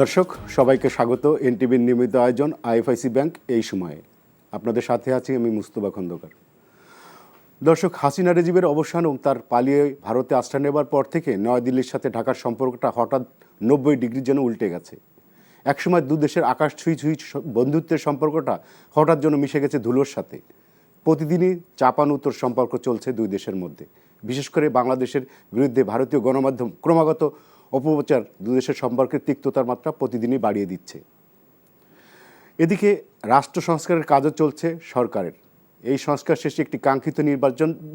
দর্শক সবাইকে স্বাগত এনটিভির নিয়মিত আয়োজন আইএফআইসি ব্যাংক এই সময়ে আপনাদের সাথে আছি আমি মুস্তফা খন্দকার। দর্শক, হাসিনা রেজিমের অবসান এবং তার পালিয়ে ভারতে আশ্রয় নেবার পর থেকে নয়াদিল্লির সাথে ঢাকার সম্পর্কটা হঠাৎ 90 ডিগ্রি যেন উল্টে গেছে। একসময় দু দেশের আকাশ ছুঁই ছুঁই বন্ধুত্বের সম্পর্কটা হঠাৎ যেন মিশে গেছে ধুলোর সাথে। প্রতিদিনই চাপানুতর সম্পর্ক চলছে দুই দেশের মধ্যে। বিশেষ করে বাংলাদেশের বিরুদ্ধে ভারতীয় গণমাধ্যম ক্রমাগত অপপ্রচার দু দেশের সম্পর্কের তিক্ততার মাত্রা প্রতিদিনই বাড়িয়ে দিচ্ছে। এদিকে রাষ্ট্র সংস্কারের কাজও চলছে সরকারের। এই সংস্কার শেষে একটি কাঙ্ক্ষিত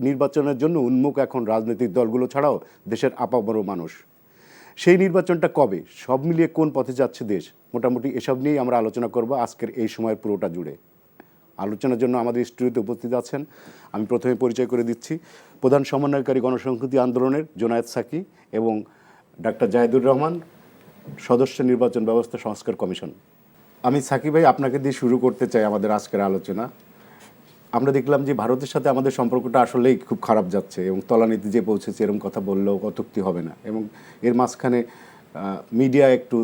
নির্বাচনের জন্য উন্মুখ এখন রাজনৈতিক দলগুলো ছাড়াও দেশের আপামর মানুষ। সেই নির্বাচনটা কবে, সব মিলিয়ে কোন পথে যাচ্ছে দেশ, মোটামুটি এসব নিয়েই আমরা আলোচনা করব আজকের এই সময়ের পুরোটা জুড়ে। আলোচনার জন্য আমাদের স্টুডিওতে উপস্থিত আছেন, আমি প্রথমে পরিচয় করে দিচ্ছি, প্রধান সমন্বয়কারী গণসংহতি আন্দোলনের জোনায়েদ সাকি এবং ডাক্তার জাহিদুর রহমান, সদস্য নির্বাচন ব্যবস্থা সংস্কার কমিশন। আমি সাকি ভাই আপনাকে দিয়ে শুরু করতে চাই আমাদের আজকের আলোচনা। আমরা দেখলাম যে ভারতের সাথে আমাদের সম্পর্কটা আসলেই খুব খারাপ যাচ্ছে এবং তলানিতে যে পৌঁছেছে এরকম কথা বললেও কটূক্তি হবে না। এবং এর মাঝখানে মিডিয়া একটু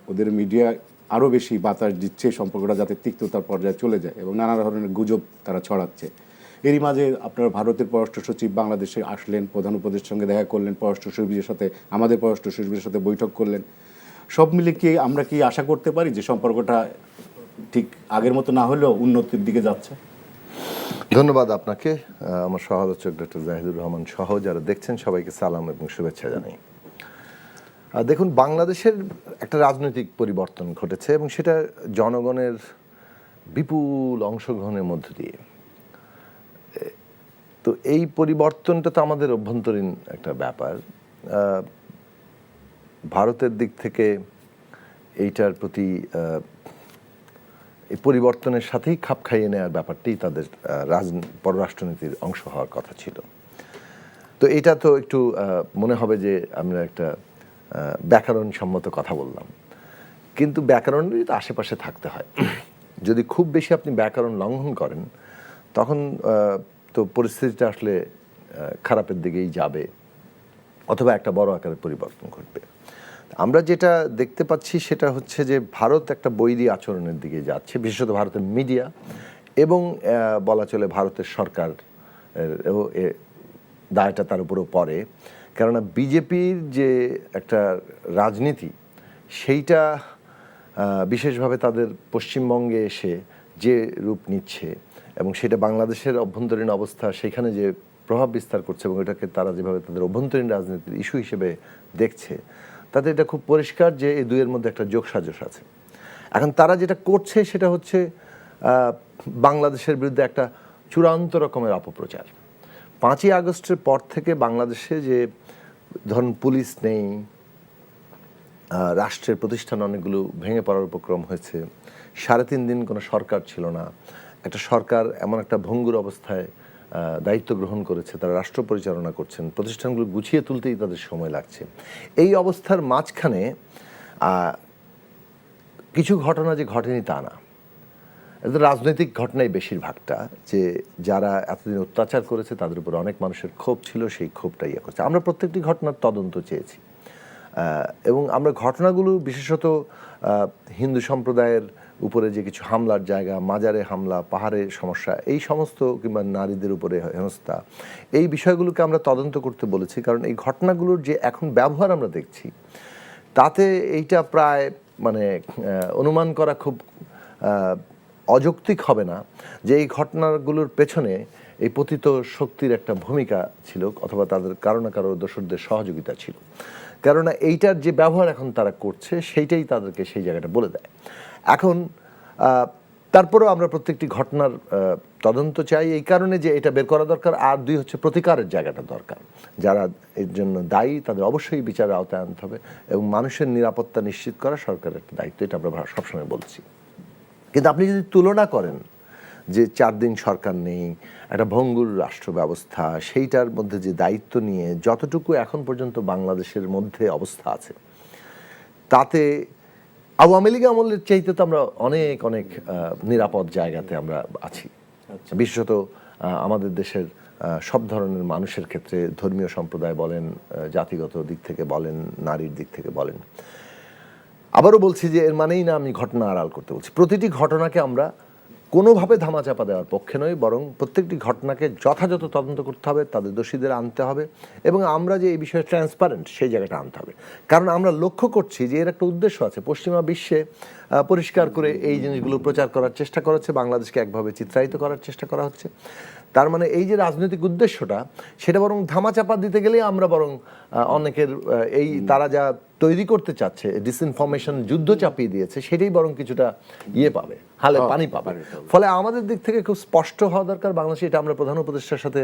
ওদের মিডিয়া আরও বেশি বাতাস দিচ্ছে সম্পর্কটা যাতে তিক্ততার পর্যায়ে চলে যায় এবং নানা ধরনের গুজব তারা ছড়াচ্ছে। এরই মাঝে আপনার ভারতের পররাষ্ট্র সচিব বাংলাদেশে আসলেন, প্রধান উপদেষ্টার সঙ্গে দেখা করলেন, পররাষ্ট্র সচিবের সাথে আমাদের পররাষ্ট্র সচিবের সাথে বৈঠক করলেন। সব মিলে কি আমরা কি আশা করতে পারি যে সম্পর্কটা ঠিক আগের মতো না হলেও উন্নতির দিকে যাচ্ছে? ধন্যবাদ আপনাকে, আমার সহ-আলোচক ডক্টর জাহিদুর রহমান সহ যারা দেখছেন সবাইকে সালাম এবং শুভেচ্ছা জানাই। দেখুন, বাংলাদেশের একটা রাজনৈতিক পরিবর্তন ঘটেছে এবং সেটা জনগণের বিপুল অংশগ্রহণের মধ্য দিয়ে। তো এই পরিবর্তনটা তো আমাদের অভ্যন্তরীণ একটা ব্যাপার। ভারতের দিক থেকে এইটার প্রতি এই পরিবর্তনের সাথেই খাপ খাইয়ে নেওয়ার ব্যাপারটি তাদের পররাষ্ট্রনীতির অংশ হওয়ার কথা ছিল। তো এটা তো একটু মনে হবে যে আমরা একটা ব্যাকরণসম্মত কথা বললাম, কিন্তু ব্যাকরণেরই তো আশেপাশে থাকতে হয়। যদি খুব বেশি আপনি ব্যাকরণ লঙ্ঘন করেন তখন তো পরিস্থিতিটা আসলে খারাপের দিকেই যাবে অথবা একটা বড় আকারের পরিবর্তন ঘটবে। আমরা যেটা দেখতে পাচ্ছি সেটা হচ্ছে যে ভারত একটা বৈরী আচরণের দিকে যাচ্ছে, বিশেষত ভারতের মিডিয়া এবং বলা চলে ভারতের সরকার দায়টা তার উপরেও পড়ে। কেননা বিজেপির যে একটা রাজনীতি সেইটা বিশেষভাবে তাদের পশ্চিমবঙ্গে এসে যে রূপ নিচ্ছে এবং সেটা বাংলাদেশের অভ্যন্তরীণ অবস্থা সেখানে যে প্রভাব বিস্তার করছে এবং এটাকে তারা যেভাবে তাদের অভ্যন্তরীণ রাজনীতির ইস্যু হিসেবে দেখছে, তাতে এটা খুব পরিষ্কার যে এই দুইয়ের মধ্যে একটা যোগসাজশ আছে। এখন তারা যেটা করছে সেটা হচ্ছে বাংলাদেশের বিরুদ্ধে একটা চূড়ান্ত রকমের অপপ্রচার। 5ই আগস্টের পর থেকে বাংলাদেশে যে ধরুন পুলিশ নেই, রাষ্ট্রের প্রতিষ্ঠান অনেকগুলো ভেঙে পড়ার উপক্রম হয়েছে, 3.5 দিন কোনো সরকার ছিল না, একটা সরকার এমন একটা ভঙ্গুর অবস্থায় দায়িত্ব গ্রহণ করেছে, তারা রাষ্ট্র পরিচালনা করছেন, প্রতিষ্ঠানগুলো গুছিয়ে তুলতেই তাদের সময় লাগছে। এই অবস্থার মাঝখানে কিছু ঘটনা যে ঘটেনি তা না, এটা রাজনৈতিক ঘটনাই বেশিরভাগটা, যে যারা এতদিন অত্যাচার করেছে তাদের উপর অনেক মানুষের ক্ষোভ ছিল, সেই ক্ষোভটা ইয়ে করছে। আমরা প্রত্যেকটি ঘটনার তদন্ত চেয়েছি এবং আমরা ঘটনাগুলো বিশেষত হিন্দু সম্প্রদায়ের উপরে যে কিছু হামলার জায়গা, মাজারে হামলা, পাহাড়ে সমস্যা, এই সমস্ত কিংবা নারীদের উপরে হেনস্থা, এই বিষয়গুলোকে আমরা তদন্ত করতে বলেছি। কারণ এই ঘটনাগুলোর যে এখন ব্যবহার আমরা দেখছি তাতে এইটা প্রায় মানে অনুমান করা খুব অযৌক্তিক হবে না যে এই ঘটনাগুলোর পেছনে এই পতিত শক্তির একটা ভূমিকা ছিল অথবা তাদের কারো না কারো দোসরদের সহযোগিতা ছিল। কেননা এইটার যে ব্যবহার এখন তারা করছে সেইটাই তাদেরকে সেই জায়গাটা বলে দেয়। এখন তারপরেও আমরা প্রত্যেকটি ঘটনার তদন্ত চাই এই কারণে যে এটা বের করা দরকার, আর 2 হচ্ছে প্রতিকারের জায়গাটা দরকার। যারা এর জন্য দায়ী তাদের অবশ্যই বিচারের আওতায় আনতে হবে এবং মানুষের নিরাপত্তা নিশ্চিত করা সরকারের একটা দায়িত্ব, এটা আমরা সবসময় বলছি। কিন্তু আপনি যদি তুলনা করেন যে 4 দিন সরকার নেই, একটা ভঙ্গুর রাষ্ট্র ব্যবস্থা, সেইটার মধ্যে যে দায়িত্ব নিয়ে যতটুকু এখন পর্যন্ত বাংলাদেশের মধ্যে অবস্থা আছে, তাতে আওয়ামী লীগ আমলের চাইতে তো আমরা অনেক অনেক নিরাপদ জায়গাতে আমরা আছি। বিশেষত আমাদের দেশের সব ধরনের মানুষের ক্ষেত্রে, ধর্মীয় সম্প্রদায় বলেন, জাতিগত দিক থেকে বলেন, নারীর দিক থেকে বলেন। আবারও বলছি যে এর মানেই না আমি ঘটনা আড়াল করতে বলছি। প্রতিটি ঘটনাকে আমরা কোনোভাবে ধামাচাপা দেওয়ার পক্ষে নই, বরং প্রত্যেকটি ঘটনাকে যথাযথ তদন্ত করতে হবে, তাদের দোষীদের আনতে হবে এবং আমরা যে এই বিষয়ে ট্রান্সপারেন্ট সেই জায়গাটা আনতে হবে। কারণ আমরা লক্ষ্য করছি যে এর একটা উদ্দেশ্য আছে। পশ্চিমা বিশ্বে পরিষ্কার করে এই জিনিসগুলো প্রচার করার চেষ্টা করা হচ্ছে, বাংলাদেশকে একভাবে চিত্রায়িত করার চেষ্টা করা হচ্ছে। তার মানে এই যে রাজনৈতিক উদ্দেশ্যটা, সেটা বরং ধামাচাপা দিতে গেলে আমরা বরং অনেকের এই তারা যা তৈরি করতে চাচ্ছে, ডিসইনফরমেশন যুদ্ধ চাপিয়ে দিয়েছে, সেটাই বরং কিছুটা পাবে, হালে পানি পাবে। ফলে আমাদের দিক থেকে খুব স্পষ্ট হওয়া দরকার বাংলাদেশে। এটা আমরা প্রধান উপদেষ্টার সাথে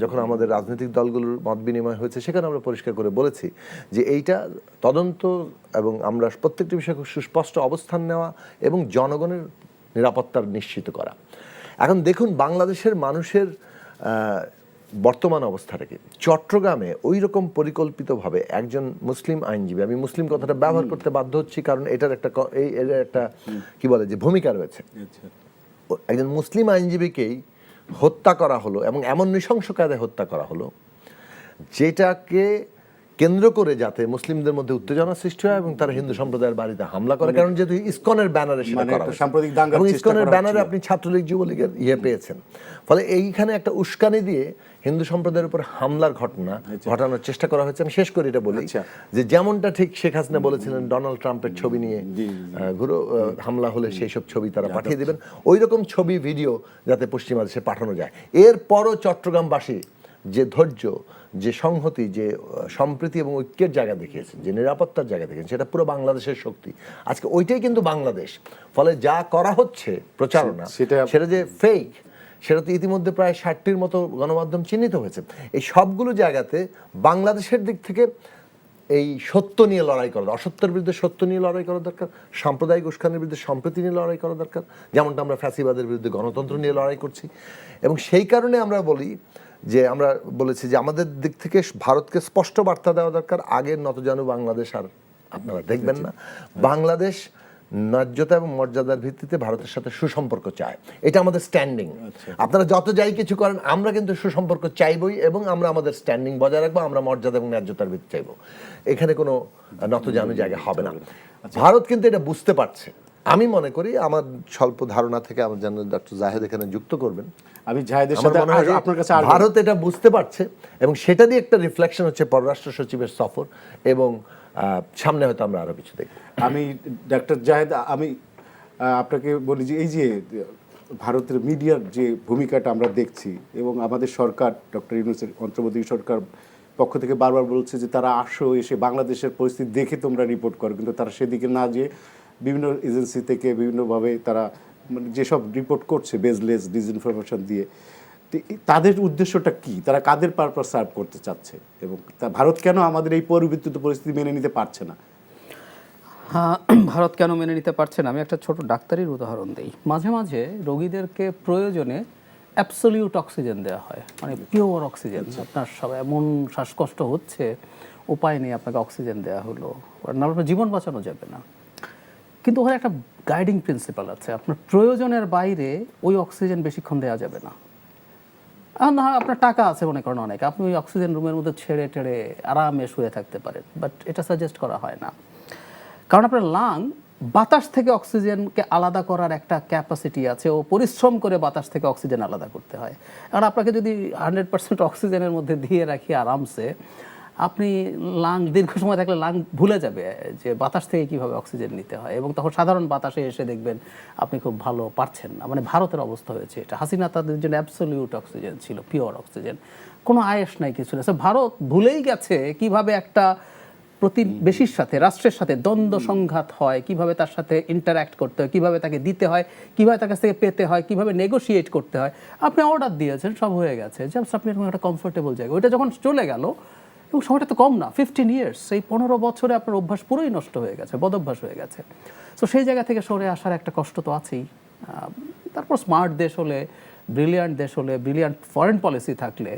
যখন আমাদের রাজনৈতিক দলগুলোর মত বিনিময় হয়েছে, সেখানে আমরা পরিষ্কার করে বলেছি যে এইটা তদন্ত এবং আমরা প্রত্যেকটি বিষয়ে খুব সুস্পষ্ট অবস্থান নেওয়া এবং জনগণের নিরাপত্তার নিশ্চিত করা। এখন দেখুন বাংলাদেশের মানুষের বর্তমান অবস্থাটা কি। চট্টগ্রামে ওই রকম পরিকল্পিতভাবে একজন মুসলিম আইনজীবী, আমি মুসলিম কথাটা ব্যবহার করতে বাধ্য হচ্ছি কারণ এটার একটা কি বলে যে ভূমিকা রয়েছে, একজন মুসলিম আইনজীবীকেই হত্যা করা হলো এবং এমন নৃশংস কায়দায় হত্যা করা হলো যেটাকে কেন্দ্র করে যাতে মুসলিমদের মধ্যে উত্তেজনা সৃষ্টি হয় এবং তারা হিন্দু সম্প্রদায়ের বাড়িতে হামলা করে। কারণ যেহেতু ইসকনের ব্যানারে সেটা করা হয়েছে এবং ইসকনের ব্যানারে আপনি ছাত্রলীগ যুবলীগের পেয়েছেন, ফলে এইখানে একটা উস্কানি দিয়ে হিন্দু সম্প্রদায়ের উপর হামলার ঘটনা ঘটানোর চেষ্টা করা হয়েছে। আমি শেষ করে এটা বলি যে যেমনটা ঠিক শেখ হাসিনা বলেছিলেন ডোনাল্ড ট্রাম্পের ছবি নিয়ে হামলা হলে সেই সব ছবি তারা পাঠিয়ে দেবেন, ওই রকম ছবি ভিডিও যাতে পশ্চিমা দেশে পাঠানো যায়। এরপরও চট্টগ্রামবাসী যে ধৈর্য, যে সংহতি, যে সম্প্রীতি এবং ঐক্যের জায়গা দেখিয়েছেন, যে নিরাপত্তার জায়গা দেখেছেন, সেটা পুরো বাংলাদেশের শক্তি। আজকে ওইটাই কিন্তু বাংলাদেশ। ফলে যা করা হচ্ছে প্রচারণা, সেটা যে ফেক, সেটা তো ইতিমধ্যে প্রায় 60টির মতো গণমাধ্যম চিহ্নিত হয়েছে। এই সবগুলো জায়গাতে বাংলাদেশের দিক থেকে এই সত্য নিয়ে লড়াই করা, অসত্যের বিরুদ্ধে সত্য নিয়ে লড়াই করা দরকার, সাম্প্রদায়িক উস্কানির বিরুদ্ধে সম্প্রীতি নিয়ে লড়াই করা দরকার, যেমনটা আমরা ফ্যাসিবাদের বিরুদ্ধে গণতন্ত্র নিয়ে লড়াই করছি। এবং সেই কারণে আমরা বলি যে আমরা বলেছি যে আমাদের দিক থেকে ভারতকে স্পষ্ট বার্তা দেওয়া দরকার, আগের নতজানু বাংলাদেশ আর আপনারা দেখবেন না। বাংলাদেশ ন্যায্যতা এবং মর্যাদার ভিত্তিতে ভারতের সাথে সুসম্পর্ক চায়, এটা আমাদের স্ট্যান্ডিং। আপনারা যত যাই কিছু করেন, আমরা কিন্তু সুসম্পর্ক চাইবই এবং আমরা আমাদের স্ট্যান্ডিং বজায় রাখবো, আমরা মর্যাদা এবং ন্যায্যতার ভিত্তি চাইবো। এখানে কোনো নতজানু জায়গা হবে না। ভারত কিন্তু এটা বুঝতে পারছে। আমি মনে করি, আমার স্বল্প ধারণা থেকে, আমার জন্য ডক্টর জাহেদ এখানে যুক্ত করবেন, আমি জাহেদের সাথে আপনার কাছে ভারত এটা বুঝতে পারছে এবং সেটারই একটা রিফ্লেকশন হচ্ছে পররাষ্ট্র সচিবের সফর এবং সামনে হয়তো আমরা আরো কিছু দেখব। আমি ডক্টর জাহেদ, আমি আপনাকে বলি যে এই যে ভারতের মিডিয়ার যে ভূমিকাটা আমরা দেখছি এবং আমাদের সরকার, ডক্টর ইউনূসের অন্তর্বর্তী সরকার পক্ষ থেকে বারবার বলছে যে তারা আসো, এসে বাংলাদেশের পরিস্থিতি দেখে তোমরা রিপোর্ট করো, কিন্তু তারা সেদিকে না যেয়ে বিভিন্ন এজেন্সি থেকে বিভিন্নভাবে তারা মানে যেসব রিপোর্ট করছে বেসলেস ডিসইনফরমেশন দিয়ে, তাদের উদ্দেশ্যটা কি, তারা কাদের পারপাস সার্ভ করতে চাচ্ছে এবং ভারত কেন আমাদের এই পরিবর্তিত পরিস্থিতি মেনে নিতে পারছে না? হ্যাঁ, ভারত কেন মেনে নিতে পারছে না, আমি একটা ছোট ডাক্তারির উদাহরণ দিই। মাঝে মাঝে রোগীদেরকে প্রয়োজনে অ্যাবসলিউট অক্সিজেন দেওয়া হয়, মানে পিওর অক্সিজেন। আপনার সব এমন শ্বাসকষ্ট হচ্ছে, উপায় নেই, আপনাকে অক্সিজেন দেওয়া হলো, না আপনার জীবন বাঁচানো যাবে না। কিন্তু ওখানে একটা গাইডিং প্রিন্সিপাল আছে, আপনার প্রয়োজনের বাইরে ওই অক্সিজেন বেশিক্ষণ দেওয়া যাবে না। এখন না আপনার টাকা আছে মনে করেন অনেক, আপনি ওই অক্সিজেন রুমের মধ্যে ছেড়ে টেড়ে আরামে শুয়ে থাকতে পারেন, বাট এটা সাজেস্ট করা হয় না। কারণ আপনার লাং বাতাস থেকে অক্সিজেনকে আলাদা করার একটা ক্যাপাসিটি আছে, ও পরিশ্রম করে বাতাস থেকে অক্সিজেন আলাদা করতে হয়। কারণ আপনাকে যদি 100% অক্সিজেনের মধ্যে দিয়ে রাখি আরামসে, আপনি লাং দীর্ঘ সময় থাকলে লাং ভুলে যাবে যে বাতাস থেকে কীভাবে অক্সিজেন নিতে হয়, এবং তখন সাধারণ বাতাসে এসে দেখবেন আপনি খুব ভালো পারছেন না। মানে ভারতের অবস্থা হয়েছে এটা। হাসিনা তাদের জন্য অ্যাবসলিউট অক্সিজেন ছিল, পিওর অক্সিজেন, কোনো আয়েস নাই, কিছু না। ভারত ভুলেই গেছে কিভাবে একটা প্রতিবেশীর সাথে, রাষ্ট্রের সাথে দ্বন্দ্ব সংঘাত হয়, কিভাবে তার সাথে ইন্টারঅ্যাক্ট করতে হয়, কিভাবে তাকে দিতে হয়, কিভাবে তার কাছ থেকে পেতে হয়, কিভাবে নেগোশিয়েট করতে হয়। আপনি অর্ডার দিয়েছেন, সব হয়ে গেছে, জাস্ট আপনি এরকম একটা কমফোর্টেবল জায়গা। ওইটা যখন চলে গেল, এবং সময়টা তো কম না, 15 ইয়ার্স, এই 15 বছরে আপনার অভ্যাস পুরোই নষ্ট হয়ে গেছে, বদভ্যাস হয়ে গেছে। তো সেই জায়গা থেকে সরে আসার একটা কষ্ট তো আছেই। তারপর স্মার্ট দেশ হলে, ব্রিলিয়ান্ট দেশ হলে, ব্রিলিয়ান্ট ফরেন পলিসি থাকলে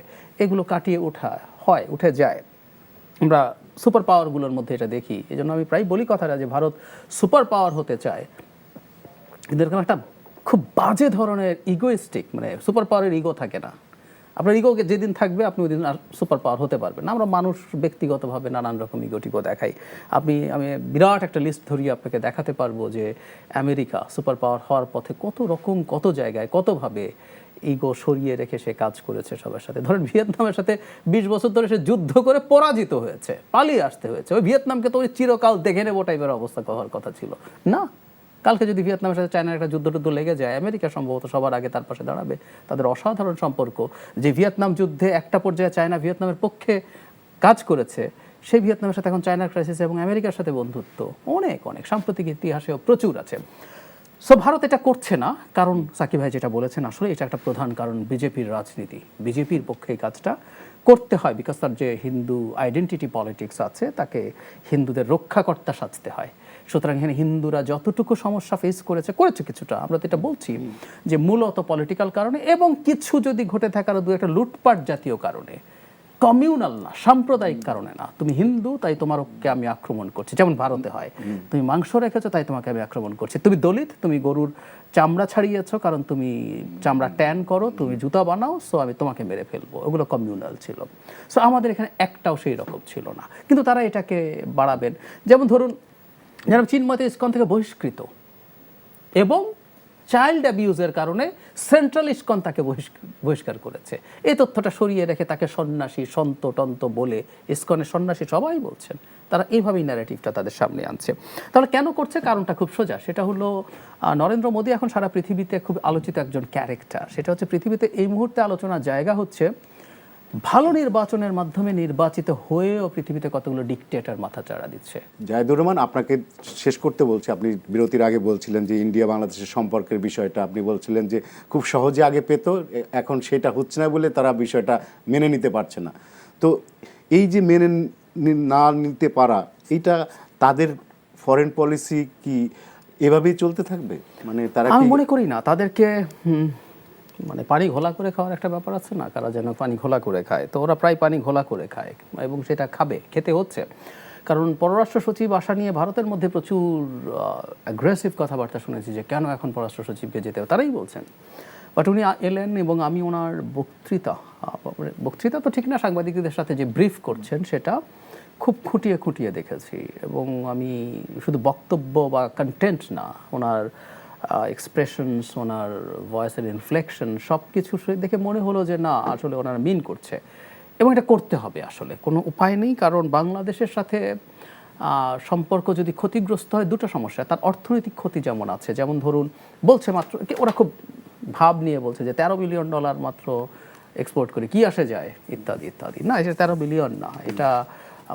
এগুলো কাটিয়ে উঠে যায়। আমরা সুপার পাওয়ারগুলোর মধ্যে এটা দেখি। এই জন্য আমি প্রায় বলি কথাটা যে ভারত সুপার পাওয়ার হতে চায়, কিন্তু এরকম একটা খুব বাজে ধরনের ইগোইস্টিক, মানে সুপার পাওয়ারের ইগো থাকে না, আপনার ইগো যেদিন থাকবে আপনি ওই দিন আর সুপার পাওয়ার হতে পারবেন না। আমরা মানুষ ব্যক্তিগতভাবে নানান রকম ইগোটিগো দেখাই। আমি বিরাট একটা লিস্ট ধরিয়ে আপনাকে দেখাতে পারবো যে আমেরিকা সুপার পাওয়ার হওয়ার পথে কত রকম, কত জায়গায়, কতভাবে ইগো সরিয়ে রেখে সে কাজ করেছে সবার সাথে। ধরেন ভিয়েতনামের সাথে 20 বছর ধরে সে যুদ্ধ করে পরাজিত হয়েছে, পালিয়ে আসতে হয়েছে। ওই ভিয়েতনামকে তো ওই চিরকাল দেখে নেবো টাইপের অবস্থা হওয়ার কথা ছিল না। কালকে যদি ভিয়েতনামের সাথে চায়নার একটা যুদ্ধ লেগে যায়, আমেরিকা সম্ভবত সবার আগে তার পাশে দাঁড়াবে। তাদের অসাধারণ সম্পর্ক, যে ভিয়েতনাম যুদ্ধে একটা পর্যায়ে চায়না ভিয়েতনামের পক্ষে কাজ করেছে, সেই ভিয়েতনামের সাথে এখন চায়নার ক্রাইসিস এবং আমেরিকার সাথে বন্ধুত্ব অনেক অনেক সাম্প্রতিক ইতিহাসেও প্রচুর আছে। সো ভারত এটা করছে না, কারণ সাকিব ভাই যেটা বলেছেন আসলে এটা একটা প্রধান কারণ, বিজেপির রাজনীতি। বিজেপির পক্ষে এই কাজটা করতে হয়, বিকজ তার যে হিন্দু আইডেন্টিটি পলিটিক্স আছে, তাকে হিন্দুদের রক্ষাকর্তা সাজতে হয়। সুতরাং এখানে হিন্দুরা যতটুকু সমস্যা ফেস করেছে কিছুটা, আমরা তো এটা বলছি যে মূলত পলিটিক্যাল কারণে, এবং কিছু যদি ঘটে থাকার দু একটা লুটপাট জাতীয় কারণে, কমিউনাল না, সাম্প্রদায়িক কারণে না। তুমি হিন্দু তাই তোমাকে আমি আক্রমণ করছি, যেমন ভারতে হয়। তুমি মাংস রেখেছো তাই তোমাকে আমি আক্রমণ করছি। তুমি দলিত, তুমি গরুর চামড়া ছাড়িয়েছো কারণ তুমি চামড়া ট্যান করো, তুমি জুতা বানাও, সো আমি তোমাকে মেরে ফেলবো। ওগুলো কমিউনাল ছিল। সো আমাদের এখানে একটাও সেই রকম ছিল না, কিন্তু তারা এটাকে বাড়াবেন। যেমন ধরুন, যেন চিন্ময়তে ইসকন থেকে বহিষ্কৃত এবং চাইল্ড অ্যাবিউজের কারণে সেন্ট্রাল ইসকন তাকে বহিষ্কার করেছে। এই তথ্যটা সরিয়ে রেখে তাকে সন্ন্যাসী, সন্ত টন্ত বলে, ইসকনের সন্ন্যাসী সবাই বলছেন, তারা এইভাবেই ন্যারেটিভটা তাদের সামনে আনছে। তাহলে কেন করছে? কারণটা খুব সোজা, সেটা হলো নরেন্দ্র মোদী এখন সারা পৃথিবীতে খুব আলোচিত একজন ক্যারেক্টার। সেটা হচ্ছে পৃথিবীতে এই মুহূর্তে আলোচনার জায়গা হচ্ছে ভালো নির্বাচনের মাধ্যমে নির্বাচিত হয়েও পৃথিবীতে কতগুলো ডিকটেটর মাথা চাড়া দিচ্ছে। জাহিদুর রহমান, আপনাকে শেষ করতে বলছি। আপনি বিরতির আগে বলছিলেন যে ইন্ডিয়া বাংলাদেশের সম্পর্কের বিষয়টা, আপনি বলছিলেন যে খুব সহজে আগে পেত, এখন সেটা হচ্ছে না বলে তারা বিষয়টা মেনে নিতে পারছে না। তো এই যে মেনে না নিতে পারা, এইটা তাদের ফরেন পলিসি কি এভাবেই চলতে থাকবে? মানে তারা আমি মনে করি না তাদেরকে মানে পানি ঘোলা করে খাওয়ার একটা ব্যাপার আছে না, কারা যেন পানি ঘোলা করে খায়, তো ওরা প্রায় পানি ঘোলা করে খায় এবং সেটা খেতে হচ্ছে। কারণ পররাষ্ট্র সচিব আসা নিয়ে ভারতের মধ্যে প্রচুর অ্যাগ্রেসিভ কথাবার্তা শুনেছি যে কেন এখন পররাষ্ট্র সচিবকে যেতে হবে, তারাই বলছেন। বাট উনি এলেন এবং আমি ওনার বক্তৃতা তো ঠিক না, সাংবাদিকদের সাথে যে ব্রিফ করছেন সেটা খুব খুঁটিয়ে খুঁটিয়ে দেখেছি। এবং আমি শুধু বক্তব্য বা কন্টেন্ট না, ওনার এক্সপ্রেশনস, ওনার ভয়েসের ইনফ্লেকশন, সব কিছু দেখে মনে হলো যে না, আসলে ওনারা মিন করছে এবং এটা করতে হবে। আসলে কোনো উপায় নেই, কারণ বাংলাদেশের সাথে সম্পর্ক যদি ক্ষতিগ্রস্ত হয়, দুটো সমস্যা। তার অর্থনৈতিক ক্ষতি যেমন আছে, যেমন ধরুন বলছে মাত্র, ওরা খুব ভাব নিয়ে বলছে যে $13 বিলিয়ন মাত্র এক্সপোর্ট করে কি আসে যায়, ইত্যাদি ইত্যাদি। না, এটা 13 বিলিয়ন না, এটা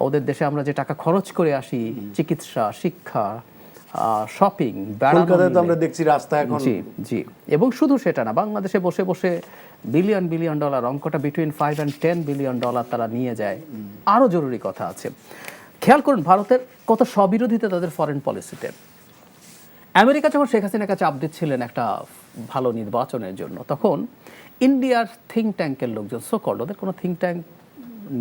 ওদের দেশে আমরা যে টাকা খরচ করে আসি চিকিৎসা, শিক্ষা, শপিং, কলকাতায় তো আমরা দেখছি রাস্তা এখন। জি, এবং শুধু সেটা না, বাংলাদেশে বসে বসে বিলিয়ন বিলিয়ন ডলার, অঙ্কটা বিটুইন $5 and $10 বিলিয়ন তারা নিয়ে যায়। আরও জরুরি কথা আছে, খেয়াল করুন ভারতের কত স্ববিরোধিতা তাদের ফরেন পলিসিতে। আমেরিকা যখন শেখ হাসিনাকে চাপ দিচ্ছিলেন একটা ভালো নির্বাচনের জন্য, তখন ইন্ডিয়ার থিঙ্ক ট্যাঙ্কের লোকজন, সো-কল্ড, ওদের কোনো থিঙ্ক ট্যাঙ্ক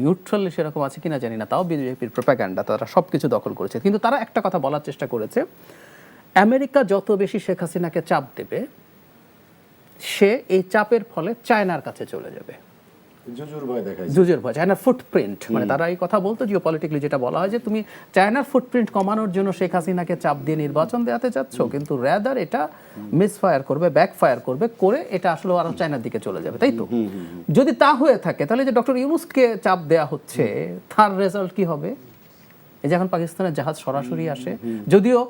নিউট্রাল সেরকম আছে কিনা জানি না, তাও বিজেপির প্রোপাগান্ডা, তারা সব কিছু দখল করেছে। কিন্তু তারা একটা কথা বলার চেষ্টা করেছে, আমেরিকা যত বেশি শেখ হাসিনাকে চাপ দেবে, সে এই চাপের ফলে চায়নার কাছে চলে যাবে। জুজুর ভয়, চায়নার ফুটপ্রিন্ট, মানে তারা এই কথা বলতো জিওপলিটিক্যালি যেটা বলা হয় যে তুমি চায়নার ফুটপ্রিন্ট কমানোর জন্য শেখ হাসিনাকে চাপ দিয়ে নির্বাচন দেওয়াতে চাচ্ছ, কিন্তু র্যাদার এটা মিসফায়ার করবে, ব্যাকফায়ার করবে, করে এটা আসলে আরো চায়নার দিকে চলে যাবে, তাই তো? যদি তা হয়ে থাকে, তাহলে যে ডক্টর ইউনূসকে চাপ দেয়া হচ্ছে, তার রেজাল্ট কি হবে? এই যে এখন পাকিস্তানের জাহাজ সরাসরি আসে, যদিও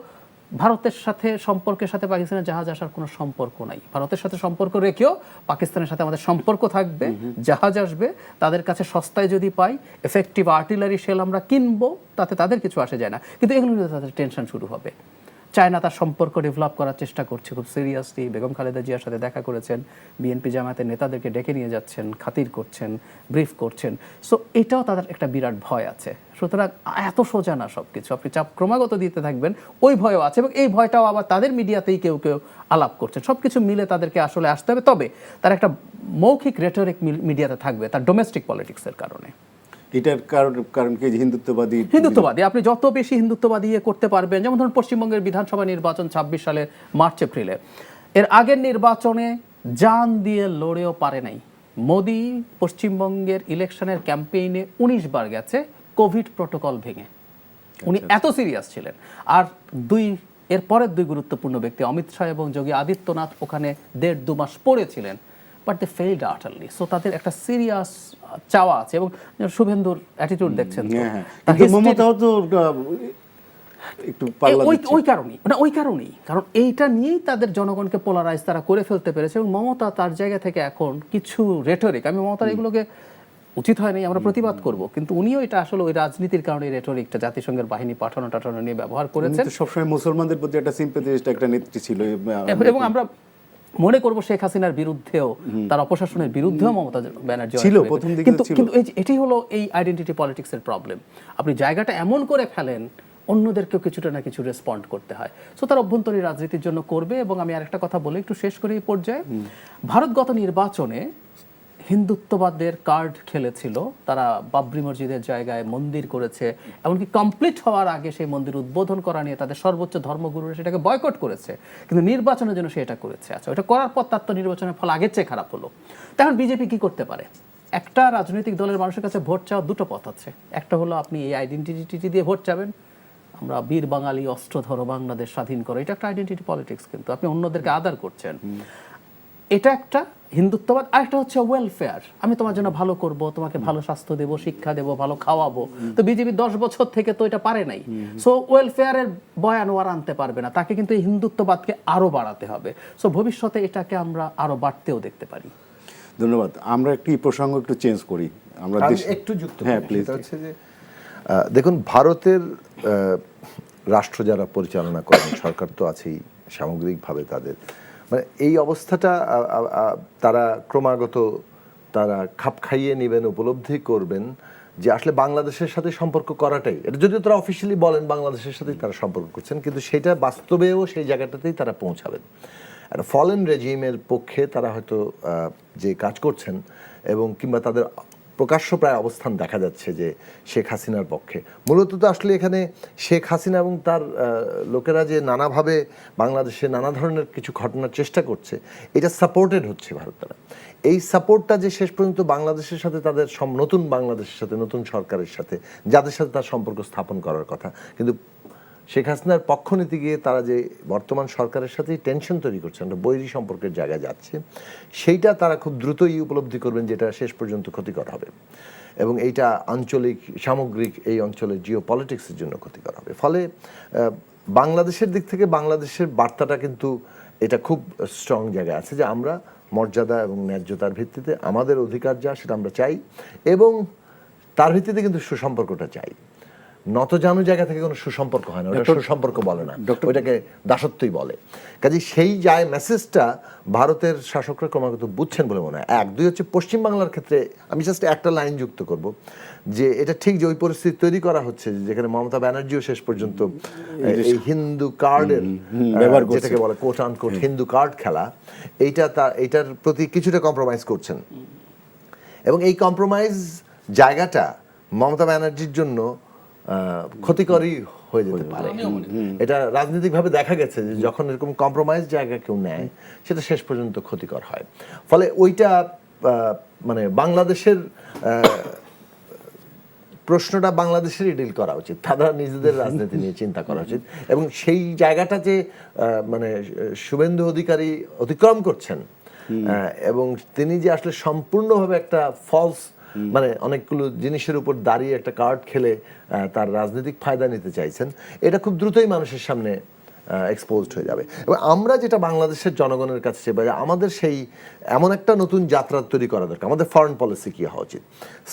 ভারতের সাথে সম্পর্কের সাথে পাকিস্তানের জাহাজ আসার কোনো সম্পর্ক নাই, ভারতের সাথে সম্পর্ক রেখেও পাকিস্তানের সাথে আমাদের সম্পর্ক থাকবে, জাহাজ আসবে, তাদের কাছে সস্তায় যদি পাই এফেক্টিভ আর্টিলারি শেল আমরা কিনবো, তাতে তাদের কিছু আসে যায় না। কিন্তু এগুলো নিয়ে তাদের টেনশন শুরু হবে। চায়না তার সম্পর্ক ডেভেলপ করার চেষ্টা করছে খুব সিরিয়াসলি, বেগম খালেদা জিয়ার সাথে দেখা করেছেন, বিএনপি জামায়াতের নেতাদেরকে ডেকে নিয়ে যাচ্ছেন, খাতির করছেন, ব্রিফ করছেন। সো এটাও তাদের একটা বিরাট ভয় আছে। সুতরাং এত সোজা না সব কিছু, আপনি চাপ ক্রমাগত দিতে থাকবেন, ওই ভয়ও আছে, এবং এই ভয়টাও আবার তাদের মিডিয়াতেই কেউ কেউ আলাপ করছেন। সব কিছু মিলে তাদেরকে আসলে আসতে হবে, তবে তার একটা মৌখিক রেটরিক মিডিয়াতে থাকবে তার ডোমেস্টিক পলিটিক্সের কারণে। এটার কারণ কি? হিন্দুত্ববাদী, আপনি যত বেশি হিন্দুত্ববাদী করতে পারবেন, যেমন ধরুন পশ্চিমবঙ্গের বিধানসভা নির্বাচন 26 সালের মার্চ এপ্রিলে, এর আগের নির্বাচনে জান দিয়ে লড়েও পারে নাই মোদি পশ্চিমবঙ্গের ইলেকশনের ক্যাম্পেইনে 19 বার গেছে কোভিড প্রোটোকল ভেঙে। উনি এত সিরিয়াস ছিলেন। আর এর পরের দুই গুরুত্বপূর্ণ ব্যক্তি অমিত শাহ এবং যোগী আদিত্যনাথ ওখানে 1.5-2 মাস পড়েছিলেন, but they failed utterly. So তাদের একটা সিরিয়াস চাওয়া আছে। এবং শুভেন্দুর অ্যাটিটিউড দেখছেন তো, হ্যাঁ, তার কিন্তু history- মমতাও তো একটু পাল্লা দিচ্ছে। ওই কারণেই কারণ এইটা নিয়েই তাদের জনগণকে পোলারাইজ তারা করে ফেলতে পেরেছে। এবং মমতা তার জায়গা থেকে এখন কিছু রেটরিক, আমি মমতার এগুলোকে উচিত হয়নি, আমরা প্রতিবাদ করব, কিন্তু উনিও এটা আসলে ওই রাজনীতির কারণে রেটরিকটা জাতিসংঘের বাহিনী পাঠানো নিয়ে ব্যবহার উনি করেছেন। তো সবসময় মুসলমানদের প্রতি একটা সিম্প্যাথিস্ট একটা নেত্রী ছিল। এবং আমরা মনে করব শেখ হাসিনার বিরুদ্ধেও, তার অপশাসনের বিরুদ্ধেও মমতা ব্যানার্জি ছিল, প্রথম দিকে কিন্তু ছিল। কিন্তু এটাই হলো এই আইডেন্টিটি পলিটিক্সের প্রবলেম। আপনি জায়গাটা এমন করে ফেলেন, অন্যদেরকেও কিছুটা না কিছু রেসপন্ড করতে হয়। সো তার অভ্যন্তরীণ রাজনীতির জন্য করবে। এবং আমি আরেকটা কথা বলে একটু শেষ করি এই পর্যায়ে, ভারতগত নির্বাচনে হিন্দুত্ববাদের কার্ড খেলেছিল। তারা বাবরি মসজিদের জায়গায় মন্দির করেছে, এমনকি কমপ্লিট হওয়ার আগে সেই মন্দির উদ্বোধন করা নিয়ে তাদের সর্বোচ্চ ধর্মগুরুরা সেটাকে বয়কট করেছে, কিন্তু নির্বাচনের জন্য সে এটা করেছে। আচ্ছা, ওটা করার পর তার তো নির্বাচনের ফল আগের চেয়ে খারাপ হলো। তখন বিজেপি কি করতে পারে? একটা রাজনৈতিক দলের মানুষের কাছে ভোট চাওয়ার দুটো পথ আছে। একটা হলো আপনি এই আইডেন্টিটি দিয়ে ভোট চাবেন, আমরা বীর বাঙালি, অস্ত্র ধরো, বাংলাদেশ স্বাধীন করো, এটা একটা আইডেন্টিটি পলিটিক্স, কিন্তু আপনি অন্যদেরকে আদার করছেন। এটা একটা হিন্দুত্ববাদ। আর একটা হচ্ছে ওয়েলফেয়ার, আমি তোমার জন্য ভালো করব, তোমাকে ভালো স্বাস্থ্য দেবো, শিক্ষা দেবো, ভালো খাওয়াবো। তো বিজেপি 10 বছর থেকে তো এটা পারে নাই। সো ওয়েলফেয়ারের বয়ান ও আর আনতে পারবে না, তাকে কিন্তু এই হিন্দুত্ববাদকে আরো বাড়াতে হবে। সো ভবিষ্যতে এটাকে আমরা আরো বাড়তেও দেখতে পারি। ধন্যবাদ। আমরা একটু এই প্রসঙ্গ একটু চেঞ্জ করি। আমরা আমি দেশ- একটু যুক্ত হ্যাঁ করি। প্লিজ। সেটা হচ্ছে যে দেখুন, ভারতের রাষ্ট্র যারা পরিচালনা করেন, সরকার তো আছেই, সামগ্রিকভাবে তাদের মানে এই অবস্থাটা তারা ক্রমাগত তারা খাপ খাইয়ে নেবেন, উপলব্ধি করবেন যে আসলে বাংলাদেশের সাথে সম্পর্ক করাটাই, এটা যদিও তারা অফিসিয়ালি বলেন বাংলাদেশের সাথেই তারা সম্পর্ক করছেন, কিন্তু সেটা বাস্তবেও সেই জায়গাটাতেই তারা পৌঁছাবেন। একটা ফলেন রেজিমের পক্ষে তারা হয়তো যে কাজ করছেন, এবং কিংবা তাদের প্রকাশ্য প্রায় অবস্থান দেখা যাচ্ছে যে শেখ হাসিনার পক্ষে। মূলত তো আসলে এখানে শেখ হাসিনা এবং তার লোকেরা যে নানাভাবে বাংলাদেশে নানা ধরনের কিছু ঘটনার চেষ্টা করছে, এটা সাপোর্টেড হচ্ছে ভারত দ্বারা। এই সাপোর্টটা যে শেষ পর্যন্ত বাংলাদেশের সাথে তাদের নতুন বাংলাদেশের সাথে, নতুন সরকারের সাথে, যাদের সাথে তার সম্পর্ক স্থাপন করার কথা, কিন্তু শেখ হাসিনার পক্ষ নিতে গিয়ে তারা যে বর্তমান সরকারের সাথেই টেনশন তৈরি করছে, একটা বৈরী সম্পর্কের জায়গায় যাচ্ছে, সেইটা তারা খুব দ্রুতই উপলব্ধি করবেন যেটা শেষ পর্যন্ত ক্ষতিকর হবে, এবং এইটা আঞ্চলিক, সামগ্রিক এই অঞ্চলের জিও পলিটিক্সের জন্য ক্ষতিকর হবে। ফলে বাংলাদেশের দিক থেকে বাংলাদেশের বার্তাটা কিন্তু এটা খুব স্ট্রং জায়গায় আছে যে আমরা মর্যাদা এবং ন্যায্যতার ভিত্তিতে আমাদের অধিকার যা সেটা আমরা চাই, এবং তার ভিত্তিতে কিন্তু সুসম্পর্কটা চাই। নতজানু জায়গা থেকে কোনো সুসম্পর্ক হয় না, ওটা সুসম্পর্ক বলে না, ওইটাকে দাসত্বই বলে। কাজে সেই যায় মেসেজটা ভারতের শাসকরা ক্রমাগত বুঝছেন বলে মনে হয়। এক, দুই হচ্ছে পশ্চিমবাংলার ক্ষেত্রে আমি জাস্ট একটা লাইন যুক্ত করব যে এটা ঠিক যে ওই পরিস্থিতি তৈরি করা হচ্ছে যেখানে মমতা ব্যানার্জিও শেষ পর্যন্ত এই হিন্দু কার্ডের ব্যবহার করছে, যেটাকে বলে কোট আন কোট হিন্দু কার্ড খেলা, এইটার প্রতি কিছুটা কম্প্রোমাইজ করছেন, এবং এই কম্প্রোমাইজ জায়গাটা মমতা ব্যানার্জির জন্য ক্ষতিকরই হয়ে যেতে পারে। এটা রাজনৈতিকভাবে দেখা গেছে যে যখন এরকম কম্প্রোমাইজ জায়গা কেউ নেয়, সেটা শেষ পর্যন্ত ক্ষতিকর হয়। ফলে ওইটা মানে বাংলাদেশের প্রশ্নটা বাংলাদেশেরই ডিল করা উচিত, তারা নিজেদের রাজনীতি নিয়ে চিন্তা করা উচিত, এবং সেই জায়গাটা যে মানে শুভেন্দু অধিকারী অতিক্রম করছেন, এবং তিনি যে আসলে সম্পূর্ণভাবে একটা ফলস মানে অনেকগুলো জিনিসের উপর দাঁড়িয়ে একটা কার্ড খেলে তার রাজনৈতিক ফায়দা নিতে চাইছেন, এটা খুব দ্রুতই মানুষের সামনে এক্সপোজড হয়ে যাবে। এবং আমরা যেটা বাংলাদেশের জনগণের কাছে চাই, আমাদের সেই এমন একটা নতুন যাত্রা তৈরি করা দরকার। আমাদের ফরেন পলিসি কী হওয়া উচিত,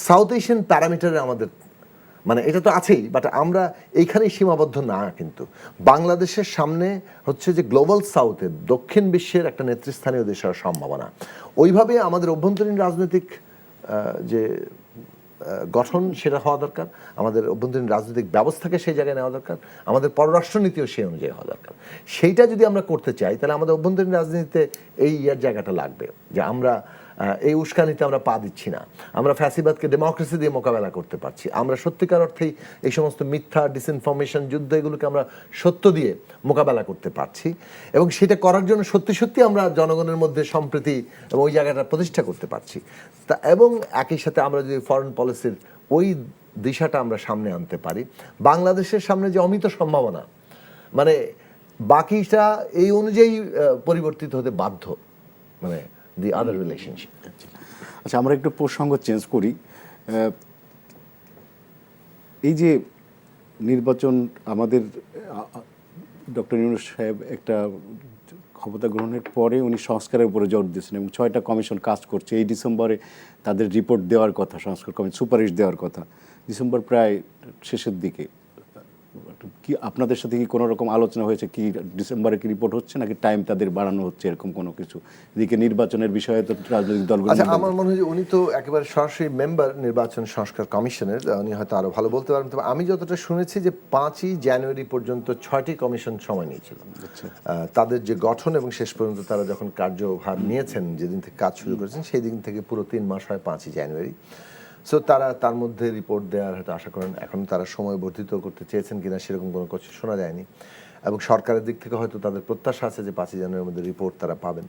সাউথ এশিয়ান প্যারামিটারে আমাদের মানে এটা তো আছেই, বাট আমরা এইখানেই সীমাবদ্ধ না, কিন্তু বাংলাদেশের সামনে হচ্ছে যে গ্লোবাল সাউথের, দক্ষিণ বিশ্বের একটা নেতৃস্থানীয় দেশ হওয়ার সম্ভাবনা। ওইভাবে আমাদের অভ্যন্তরীণ রাজনৈতিক যে গঠন সেটা হওয়া দরকার, আমাদের অভ্যন্তরীণ রাজনৈতিক ব্যবস্থাকে সেই জায়গায় নেওয়া দরকার, আমাদের পররাষ্ট্রনীতিও সেই অনুযায়ী হওয়া দরকার। সেইটা যদি আমরা করতে চাই, তাহলে আমাদের অভ্যন্তরীণ রাজনীতিতে এই জায়গাটা লাগবে, যে আমরা এই উস্কানিতে আমরা পা দিচ্ছি না, আমরা ফ্যাসিবাদকে ডেমোক্রেসি দিয়ে মোকাবেলা করতে পারছি, আমরা সত্যিকার অর্থেই এই সমস্ত মিথ্যা ডিসইনফরমেশন যুদ্ধ এগুলোকে আমরা সত্য দিয়ে মোকাবেলা করতে পারছি, এবং সেটা করার জন্য সত্যি সত্যি আমরা জনগণের মধ্যে সম্প্রীতি এবং ওই জায়গাটা প্রতিষ্ঠা করতে পারছি। তা এবং একই সাথে আমরা যদি ফরেন পলিসির ওই দিশাটা আমরা সামনে আনতে পারি, বাংলাদেশের সামনে যে অমিত সম্ভাবনা, মানে বাকিটা এই অনুযায়ী পরিবর্তিত হতে বাধ্য, মানে দি আদার রিলেশনশিপ। আচ্ছা, আমরা একটু প্রসঙ্গ চেঞ্জ করি। এই যে নির্বাচন, আমাদের ডক্টর ইউনূস সাহেব একটা ক্ষমতা গ্রহণের পরে উনি সংস্কারের উপরে জোর দিয়েছেন এবং 6টা কমিশন কাজ করছে। এই ডিসেম্বরে তাদের রিপোর্ট দেওয়ার কথা, সংস্কার কমিশন সুপারিশ দেওয়ার কথা, ডিসেম্বর প্রায় শেষের দিকে। কি আপনাদের সাথে কি কোনো রকম আলোচনা হয়েছে, কি ডিসেম্বরে কি রিপোর্ট হচ্ছে নাকি টাইম তাদের বাড়ানো হচ্ছে, এরকম কোনো কিছু? এদিকে নির্বাচনের বিষয়ে তো রাজনৈতিক দলগুলো। আচ্ছা, আমার মনে হয় যে উনি তো একেবারে সরাসরি মেম্বার নির্বাচন সংস্কার কমিশনের, উনি হয়তো আরো ভালো বলতে পারবেন। তবে আমি যতটা শুনেছি যে 5ই জানুয়ারি পর্যন্ত 6টি কমিশন সময় নিয়েছিল তাদের যে গঠন, এবং শেষ পর্যন্ত তারা যখন কার্যভার নিয়েছেন, যেদিন থেকে কাজ শুরু করেছেন সেই দিন থেকে পুরো 3 মাস হয় 5ই জানুয়ারি। সো তারা তার মধ্যে রিপোর্ট দেওয়ার হয়তো আশা করেন। এখন তারা সময় বর্ধিত করতে চেয়েছেন কিনা সেরকম কোনো কিছু শোনা যায়নি, এবং সরকারের দিক থেকে হয়তো তাদের প্রত্যাশা আছে যে 5ই জানুয়ারির মধ্যে রিপোর্ট তারা পাবেন।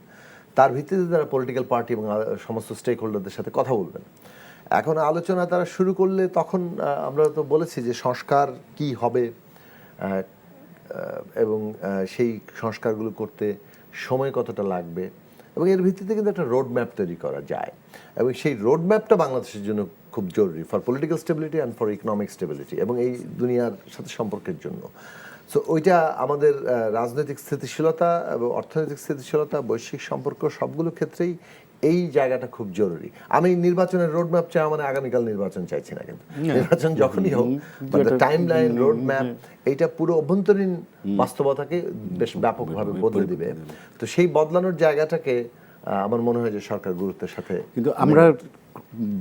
তার ভিত্তিতে তারা পলিটিক্যাল পার্টি এবং সমস্ত স্টেক হোল্ডারদের সাথে কথা বলবেন। এখন আলোচনা তারা শুরু করলে তখন আমরা তো বলেছি যে সংস্কার কি হবে, এবং সেই সংস্কারগুলো করতে সময় কতটা লাগবে, এবং এর ভিত্তিতে কিন্তু একটা রোড ম্যাপ তৈরি করা যায়, এবং সেই রোড ম্যাপটা বাংলাদেশের জন্য খুব জরুরি for political stability and for economic stability, এবং এই দুনিয়ার সাথে সম্পর্কের জন্য। সো ওইটা আমাদের রাজনৈতিক স্থিতিশীলতা এবং অর্থনৈতিক স্থিতিশীলতা, বৈশ্বিক সম্পর্ক সবগুলো ক্ষেত্রেই এই জায়গাটা খুব জরুরি। আমি নির্বাচনের রোড ম্যাপ চাই মানে আগামীকাল নির্বাচন চাইছি না, কিন্তু নির্বাচন যখনই হোক টাইম লাইন, রোড ম্যাপ, এইটা পুরো অভ্যন্তরীণ বাস্তবতাকে বেশ ব্যাপকভাবে বদলে দিবে। তো সেই বদলানোর জায়গাটাকে আমার মনে হয় যে সরকার গুরুত্বের সাথে। কিন্তু আমরা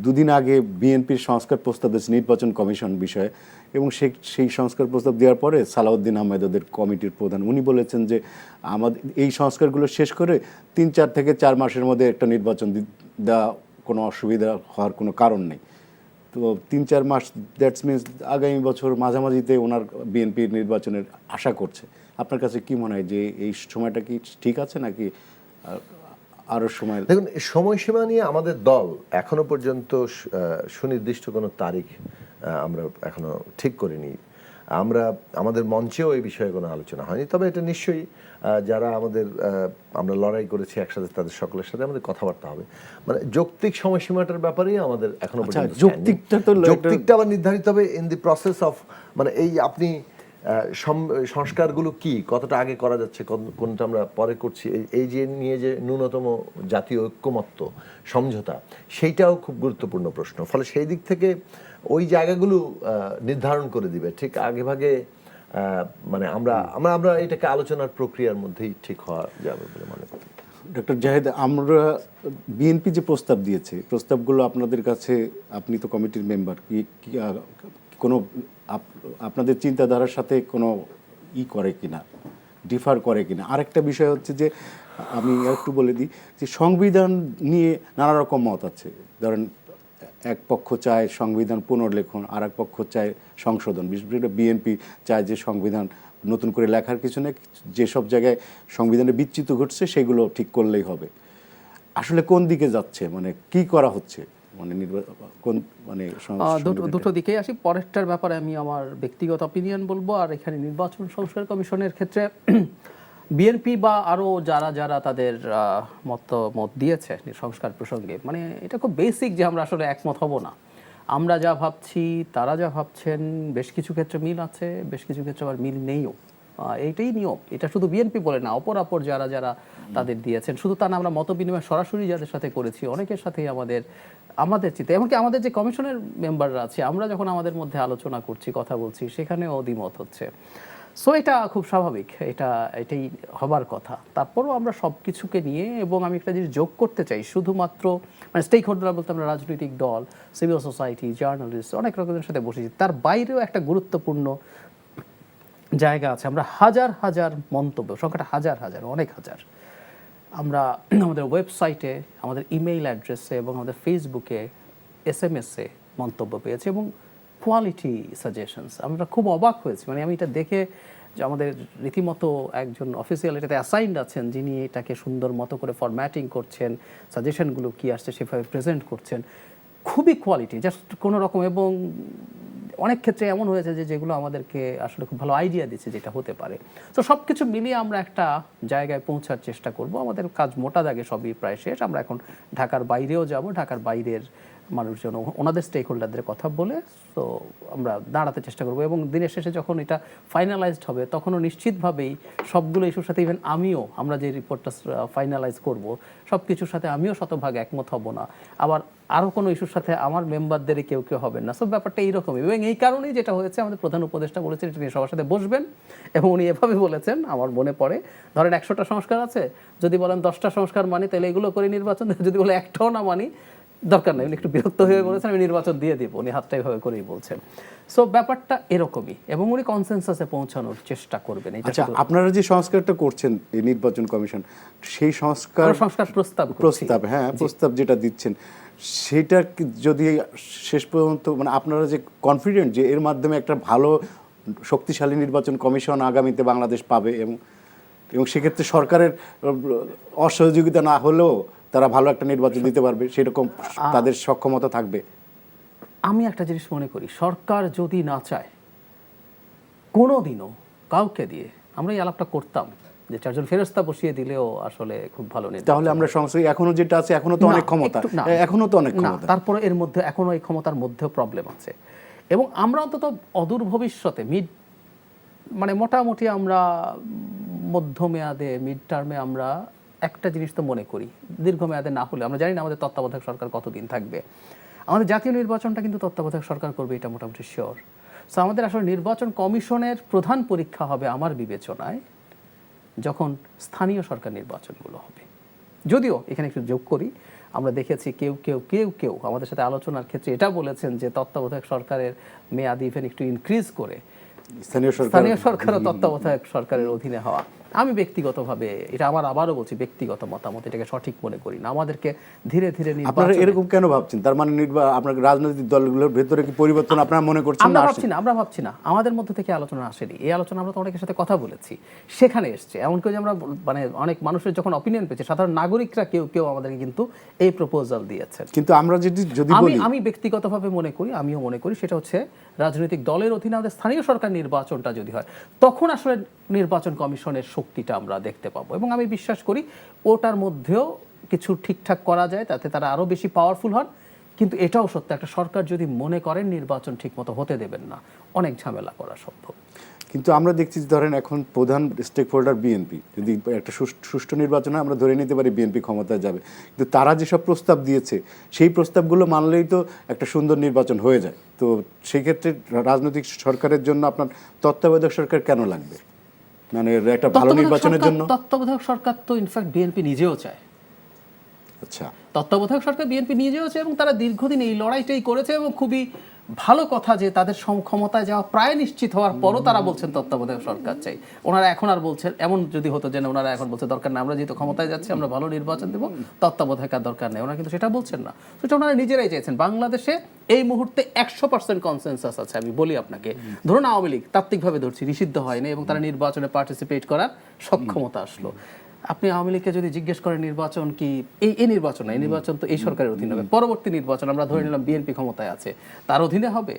দুদিন আগে বিএনপির সংস্কার প্রস্তাব দিয়েছি নির্বাচন কমিশন বিষয়ে, এবং সেই সংস্কার প্রস্তাব দেওয়ার পরে সালাউদ্দিন আহমেদ ওদের কমিটির প্রধান, উনি বলেছেন যে আমাদের এই সংস্কারগুলো শেষ করে 3 থেকে 4 মাসের মধ্যে একটা নির্বাচন দেওয়া কোনো অসুবিধা হওয়ার কোনো কারণ নেই। তো 3-4 মাস, দ্যাটস মিনস আগামী বছর মাঝামাঝিতে ওনার বিএনপির নির্বাচনের আশা করছে। আপনার কাছে কি মনে হয় যে এই সময়টা কি ঠিক আছে নাকি আরও সময়? দেখুন, সময়সীমা নিয়ে আমাদের দল এখনো পর্যন্ত সুনির্দিষ্ট কোনো তারিখ আমরা এখনো ঠিক করিনি। আমাদের মঞ্চেও এই বিষয়ে কোনো আলোচনা হয়নি। তবে এটা নিশ্চয়ই যারা আমরা লড়াই করেছি একসাথে, তাদের সকলের সাথে আমাদের কথাবার্তা হবে। মানে যৌক্তিক সময়সীমাটার ব্যাপারেই আমাদের এখনো পর্যন্ত যৌক্তিকটা আবার নির্ধারিত হবে ইন দি প্রসেস অফ, মানে এই আপনি সংস্কারগুলো কি কতটা আগে করা যাচ্ছে, কোনটা আমরা পরে করছি, এই যে নিয়ে যে ন্যূনতম জাতীয় ঐক্যমত্য সমঝোতা, সেইটাও খুব গুরুত্বপূর্ণ প্রশ্ন। ফলে সেই দিক থেকে ওই জায়গাগুলো নির্ধারণ করে দিবে ঠিক আগে ভাগে। মানে আমরা এটাকে আলোচনার প্রক্রিয়ার মধ্যেই ঠিক হওয়া যাবে বলে মনে করি। ডক্টর জাহেদ, আমরা বিএনপি যে প্রস্তাব দিয়েছে, প্রস্তাবগুলো আপনাদের কাছে, আপনি তো কমিটির মেম্বার, কি কোনো আপনাদের চিন্তাধারার সাথে কোনো করে কিনা, ডিফার করে কিনা? আরেকটা বিষয় হচ্ছে যে আমি একটু বলে দিই যে সংবিধান নিয়ে নানা রকম মত আছে। ধরেন এক পক্ষ চায় সংবিধান পুনর্লেখন, আর এক পক্ষ চায় সংশোধন। বিশেষ করে বিএনপি চায় যে সংবিধান নতুন করে লেখার কিছু নেই, যেসব জায়গায় সংবিধানে বিচ্যুতি ঘটছে সেগুলো ঠিক করলেই হবে। আসলে কোন দিকে যাচ্ছে, মানে কি করা হচ্ছে, মানে দুটো দিকেই আসি। পরেরটার ব্যাপারে আমি আমার ব্যক্তিগত অপিনিয়ন বলবো, আর এখানে নির্বাচন সংস্কার কমিশনের ক্ষেত্রে বিএনপি বা আরও যারা তাদের মত দিয়েছে সংস্কার প্রসঙ্গে, মানে এটা খুব বেসিক যে আমরা আসলে একমত হব না। আমরা যা ভাবছি, তারা যা ভাবছেন, বেশ কিছু ক্ষেত্রে মিল আছে, বেশ কিছু ক্ষেত্রে আবার মিল নেইও। এইটাই নিয়ম। এটা শুধু বিএনপি বলে না, অপর যারা তাদের দিয়েছেন, শুধু তা না, আমরা মত বিনিময় সরাসরি যাদের সাথে করেছি অনেকের সাথেই আমাদের চিন্তা, এমনকি আমাদের যে কমিশনের মেম্বাররা আছে, আমরা যখন আমাদের মধ্যে আলোচনা করছি, কথা বলছি, সেখানেও দ্বিমত হচ্ছে। সো এটা খুব স্বাভাবিক, এটাই হবার কথা। তারপরও আমরা সব কিছুকে নিয়ে, এবং আমি একটা জিনিস যোগ করতে চাই, শুধুমাত্র মানে স্টেক হোল্ডার বলতে আমরা রাজনৈতিক দল, সিভিল সোসাইটি, জার্নালিস্ট, অনেক রকমের সাথে বসেছি। তার বাইরেও একটা গুরুত্বপূর্ণ জায়গা আছে। আমরা হাজার হাজার মন্তব্য, সংখ্যাটা হাজার হাজার, অনেক হাজার, আমরা আমাদের ওয়েবসাইটে, আমাদের ইমেইল অ্যাড্রেসে এবং আমাদের ফেসবুকে, SMS-এ মন্তব্য পেয়েছি এবং কোয়ালিটি সাজেশনস। আমরা খুব অবাক হয়েছি, মানে আমি এটা দেখে যে আমাদের রীতিমতো একজন অফিসিয়াল এটাতে অ্যাসাইন্ড আছেন, যিনি এটাকে সুন্দর মতো করে ফরম্যাটিং করছেন, সাজেশনগুলো কী আসছে সেভাবে প্রেজেন্ট করছেন, খুবই কোয়ালিটি, জাস্ট কোনো রকম। এবং অনেক ক্ষেত্রে এমন হয়েছে যে যেগুলো আমাদেরকে আসলে খুব ভালো আইডিয়া দিচ্ছে যেটা হতে পারে। তো সব কিছু মিলিয়ে আমরা একটা জায়গায় পৌঁছার চেষ্টা করব। আমাদের কাজ মোটা দাগে সবই প্রায় শেষ। আমরা এখন ঢাকার বাইরেও যাব, ঢাকার বাইরের মানুষজন, ওনাদের স্টেক হোল্ডারদের কথা বলে তো আমরা দাঁড়াতে চেষ্টা করব। এবং দিনের শেষে যখন এটা ফাইনালাইজড হবে তখনও নিশ্চিতভাবেই সবগুলো ইস্যুর সাথে, ইভেন আমরা যে রিপোর্টটা ফাইনালাইজ করব সব কিছুর সাথে আমিও শতভাগ একমত হব না, আবার আরও কোনো ইস্যুর সাথে আমার মেম্বারদেরই কেউ হবেন না। সব ব্যাপারটা এইরকমই। এবং এই কারণেই যেটা হয়েছে, আমাদের প্রধান উপদেষ্টা বলেছেন এটা নিয়ে সবার সাথে বসবেন, এবং উনি এভাবে বলেছেন, আমার মনে পড়ে, ধরেন 100টা সংস্কার আছে, যদি বলেন 10টা সংস্কার মানি তাহলে এগুলো করে নির্বাচন, যদি বলে একটাও না মানি দরকার নেই, উনি একটু বিরক্ত হয়ে বলেছেন আমি নির্বাচন দিয়ে দিব, উনি হাতটা এইভাবে করেই বলছেন। সো ব্যাপারটা এরকমই, এবং উনি কনসেনসাসে পৌঁছানোর চেষ্টা করবেন। আচ্ছা, আপনারা যে সংস্কারটা করছেন এই নির্বাচন কমিশন, সেই সংস্কার প্রস্তাব, হ্যাঁ প্রস্তাব যেটা দিচ্ছেন, সেটা যদি শেষ পর্যন্ত মানে আপনারা যে কনফিডেন্ট যে এর মাধ্যমে একটা ভালো শক্তিশালী নির্বাচন কমিশন আগামীতে বাংলাদেশ পাবে, এবং সেক্ষেত্রে সরকারের অসহযোগিতা না হলেও তারা ভালো একটা নির্বাচন দিতে পারবে, সেরকম তাদের সক্ষমতা থাকবে? আমি একটা জিনিস মনে করি, সরকার যদি না চায় কোনো দিনও কাউকে দিয়ে, আমরা এই আলাপটা করতাম যে 4জন ফেরেশতা বসিয়ে দিলেও আসলে খুব ভালো নেই, তাহলে আমরা সংসদে এখনো যেটা আছে এখনো তো অনেক ক্ষমতা, এখনো তো অনেক ক্ষমতা, তারপরে এর মধ্যে এখনো এই ক্ষমতার মধ্যেও প্রবলেম আছে। এবং আমরা অন্তত অদূর ভবিষ্যতে মানে মোটামুটি আমরা মধ্যমেয়াদে, মিড টার্মে আমরা একটা জিনিস তো মনে করি, দীর্ঘমেয়াদে না হলে, আমরা জানি না আমাদের তত্ত্বাবধায়ক সরকার কতদিন থাকবে, আমাদের জাতীয় নির্বাচনটা কিন্তু তত্ত্বাবধায়ক সরকার করবে, এটা মোটামুটি শিওর। সো আমাদের আসলে নির্বাচন কমিশনের প্রধান পরীক্ষা হবে আমার বিবেচনায় যখন স্থানীয় সরকার নির্বাচনগুলো হবে। যদিও এখানে একটু যোগ করি, আমরা দেখেছি কেউ আমাদের সাথে আলোচনার ক্ষেত্রে এটা বলেছেন যে তত্ত্বাবধায়ক সরকারের মেয়াদ ইভেন একটু ইনক্রিজ করে স্থানীয় সরকার ও তত্ত্বাবধায়ক সরকারের অধীনে হওয়া। আমি ব্যক্তিগতভাবে, এটা আমার আবারও বলছি ব্যক্তিগত মতামত, এটাকে সঠিক মনে করি না। আমাদেরকে ধীরে ধীরে আপনারা এরকম কেন ভাবছেন? তার মানে আপনার রাজনৈতিক দলগুলোর ভেতরে কি পরিবর্তন আপনারা মনে করছেন? আমরা ভাবছি না, আমাদের মধ্যে থেকে আলোচনা আসেনি। এই আলোচনা আমরা তো অনেকের সাথে কথা বলেছি, সেখানে এসছে এমন করে যে আমরা মানে অনেক মানুষের যখন অপিনিয়ন পেয়েছে, সাধারণ নাগরিকরা কেউ আমাদেরকে কিন্তু এই প্রপোজাল দিয়েছেন। কিন্তু আমরা যদি বলি, আমি ব্যক্তিগতভাবে মনে করি, আমিও মনে করি সেটা হচ্ছে রাজনৈতিক দলের অধীনে আমাদের স্থানীয় সরকার নির্বাচনটা যদি হয়, তখন আসলে নির্বাচন কমিশনের শক্তিটা আমরা দেখতে পাবো। এবং আমি বিশ্বাস করি ওটার মধ্যেও কিছু ঠিকঠাক করা যায়, তাতে তারা আরও বেশি পাওয়ারফুল হন। কিন্তু এটাও সত্য, একটা সরকার যদি মনে করেন নির্বাচন ঠিকমতো হতে দেবেন না, অনেক ঝামেলা করা সম্ভব। কিন্তু আমরা দেখছি ধরেন এখন প্রধান স্টেক হোল্ডার বিএনপি, যদি একটা সুষ্ঠু নির্বাচন হয় আমরা ধরে নিতে পারি বিএনপি ক্ষমতায় যাবে, কিন্তু তারা যেসব প্রস্তাব দিয়েছে সেই প্রস্তাবগুলো মানলেই তো একটা সুন্দর নির্বাচন হয়ে যায়। তো সেই ক্ষেত্রে রাজনৈতিক সরকারের জন্য আপনার তত্ত্বাবধায়ক সরকার কেন লাগবে? মানে একটা ভালো নির্বাচনের জন্য তত্ত্বাবধায়ক সরকার তো ইনফ্যাক্ট বিএনপি নিজেও চায়। আচ্ছা, তত্ত্বাবধায়ক সরকার বিএনপি নিজেও চায়, এবং তারা দীর্ঘদিন এই লড়াইটাই করেছে। এবং খুবই ভালো কথা যে তাদের ক্ষমতায় যাওয়া প্রায় নিশ্চিত হওয়ার পরও তারা বলছেন তত্ত্বাবধায়ক সরকার চাই। ওনারা এখন আর বলছেন, এমন যদি হতো যে ওনারা এখন বলছে দরকার না, আমরা যেহেতু ক্ষমতায় যাচ্ছি আমরা ভালো নির্বাচন দেবো, তত্ত্বাবধায়ক আর দরকার নেই, ওনারা কিন্তু সেটা বলছেন না। সেটা ওনারা নিজেরাই চাইছেন। বাংলাদেশে এই মুহূর্তে 100% কনসেনসাস আছে। আমি বলি আপনাকে, ধরুন আওয়ামী লীগ, তাত্ত্বিকভাবে ধরছি, নিষিদ্ধ হয়নি এবং তারা নির্বাচনে পার্টিসিপেট করার সক্ষমতা আসলো। আপনি আওয়ামী লীগকে যদি জিজ্ঞেস করেন নির্বাচন কি, এই নির্বাচন না, এই নির্বাচন তো এই সরকারের অধীনে হবে। পরবর্তী নির্বাচন আমরা ধরে নিলাম বিএনপি ক্ষমতায় আছে, তার অধীনে হবে।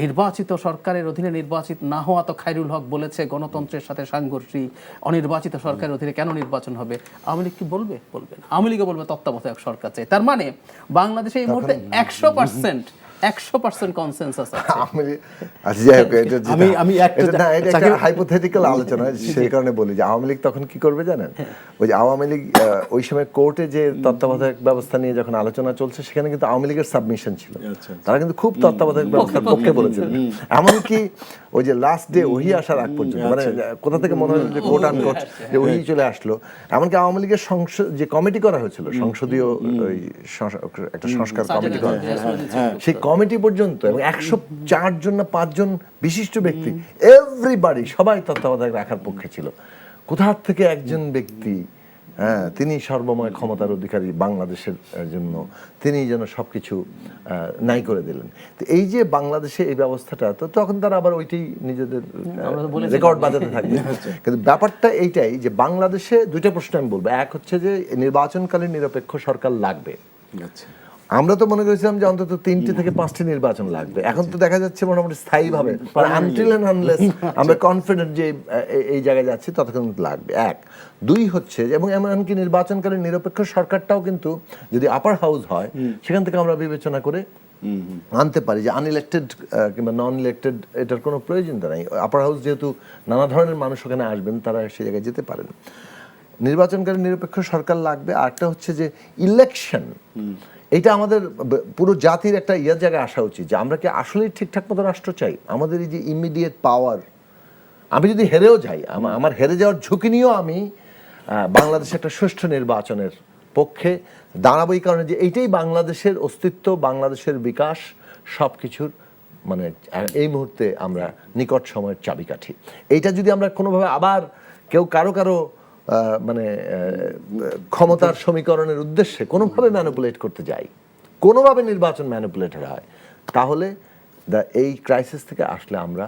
নির্বাচিত সরকারের অধীনে নির্বাচিত না হওয়া তো খায়রুল হক বলেছে গণতন্ত্রের সাথে সাংঘর্ষিক, অনির্বাচিত সরকারের অধীনে কেন নির্বাচন হবে? আওয়ামী লীগ কি বলবে? বলবে না। আওয়ামী লীগও বলবে তত্ত্বাবধায়ক সরকার চাই। তার মানে বাংলাদেশে এই মুহূর্তে 100% কনসেনসাস আছে। আমি একটা হাইপোথেটিক্যাল আলোচনা, সেই কারণে বলি যে আওয়ামী লীগ তখন কি করবে জানেন? ওই যে আওয়ামী লীগ ওই সময় কোর্টে যে তত্ত্বাবধায়ক ব্যবস্থা নিয়ে যখন আলোচনা চলছে, সেখানে কিন্তু আওয়ামী লীগের সাবমিশন ছিল, তারা কিন্তু খুব তত্ত্বাবধায়ক ব্যবস্থার পক্ষে বলেছিল। এমনকি ওই যে লাস্ট ডে ওহি আসার আগ পর্যন্ত, মানে কোথা থেকে মনে হয় যে কোর্ট আনকোর্ট যে ওহি চলে আসলো, এমনকি আওয়ামী লীগের যে কমিটি করা হয়েছিল, সংসদীয় ওই একটা সংস্কার কমিটি করা, সেই কমিটি পর্যন্ত, এবং 104 জন না 5 জন বিশিষ্ট ব্যক্তি, এভরিবাডি, সবাই তত্ত্বাবধায়ক রাখার পক্ষে ছিল। কোথা থেকে একজন ব্যক্তি হ্যাঁ, তিনি সর্বময় ক্ষমতার অধিকারী বাংলাদেশের জন্য, তিনি যেন সবকিছু নাই করে দিলেন। তো এই যে বাংলাদেশে এই ব্যবস্থাটা, তো তখন তারা আবার ওইটাই নিজেদের রেকর্ড বাজাতে থাকবে। কিন্তু ব্যাপারটা এইটাই যে বাংলাদেশে দুইটা প্রশ্ন আমি বলবো। এক হচ্ছে যে নির্বাচনকালীন নিরপেক্ষ সরকার লাগবে। আচ্ছা, আমরা তো মনে করেছিলাম যে অন্তত 3টি থেকে 5টি নির্বাচন লাগবে, এখন তো দেখা যাচ্ছে মোটামুটি স্থায়ীভাবে আনটিল এন্ড আনলেস আমরা কনফিডেন্ট যে এই জায়গায় যাচ্ছি ততক্ষণ লাগবে। এক, দুই হচ্ছে যে, এবং এমনকি নির্বাচনকালীন নিরপেক্ষ সরকারটাও কিন্তু যদি আপার হাউস হয় সেখান থেকে আমরা বিবেচনা করে আনতে পারি যে আনইলেক্টেড কিংবা নন ইলেক্টেড এটার কোনো প্রয়োজনতা নাই। আপার হাউস যেহেতু নানা ধরনের মানুষ ওখানে আসবেন, তারা সেই জায়গায় যেতে পারেন। নির্বাচনকালীন নিরপেক্ষ সরকার লাগবে। আর একটা হচ্ছে যে ইলেকশন, এটা আমাদের পুরো জাতির একটা জায়গায় আসা উচিত যে আমরা কি আসলেই ঠিকঠাক মতো রাষ্ট্র চাই। আমাদের এই যে ইমিডিয়েট পাওয়ার, আমি যদি হেরেও যাই, আমার হেরে যাওয়ার ঝুঁকি নিয়েও আমি বাংলাদেশে একটা সুষ্ঠু নির্বাচনের পক্ষে দাঁড়াবো, এই কারণে যে এইটাই বাংলাদেশের অস্তিত্ব, বাংলাদেশের বিকাশ, সব কিছুর মানে এই মুহূর্তে আমরা নিকট সময়ের চাবিকাঠি। এইটা যদি আমরা কোনোভাবে আবার কেউ কারো মানে ক্ষমতার সমীকরণের উদ্দেশ্যে কোনোভাবে ম্যানিপুলেট করতে যাই, কোনোভাবে নির্বাচন ম্যানিপুলেটেড হয়, তাহলে এই ক্রাইসিস থেকে আসলে আমরা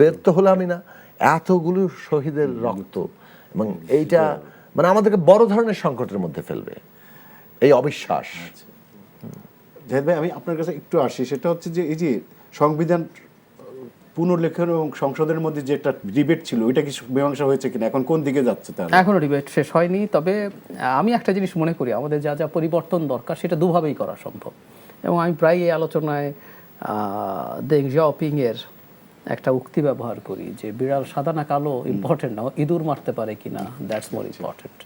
ব্যর্থ হলামই না। এতগুলো শহীদের রক্ত, এবং এইটা মানে আমাদেরকে বড় ধরনের সংকটের মধ্যে ফেলবে, এই অবিশ্বাস। জাহিদ ভাই, আমি আপনার কাছে একটু আসি। সেটা হচ্ছে যে এই যে সংবিধান পুনর্লেখন এবং সংসদের মধ্যে যে একটা ডিবেট ছিল, ওইটা কি মীমাংসা হয়েছে কিনা, এখন কোন দিকে যাচ্ছে তাহলে? এখনো ডিবেট শেষ হয়নি। তবে আমি একটা জিনিস মনে করি, আমাদের যা যা পরিবর্তন দরকার সেটা দুভাবেই করা সম্ভব। এবং আমি প্রায় এই আলোচনায় দেং জিয়াওপিং এর একটা উক্তি ব্যবহার করি যে বিড়াল সাদা না কালো ইম্পর্টেন্ট না, ইঁদুর মারতে পারে কিনা, দ্যাটস মোর ইম্পর্টেন্ট।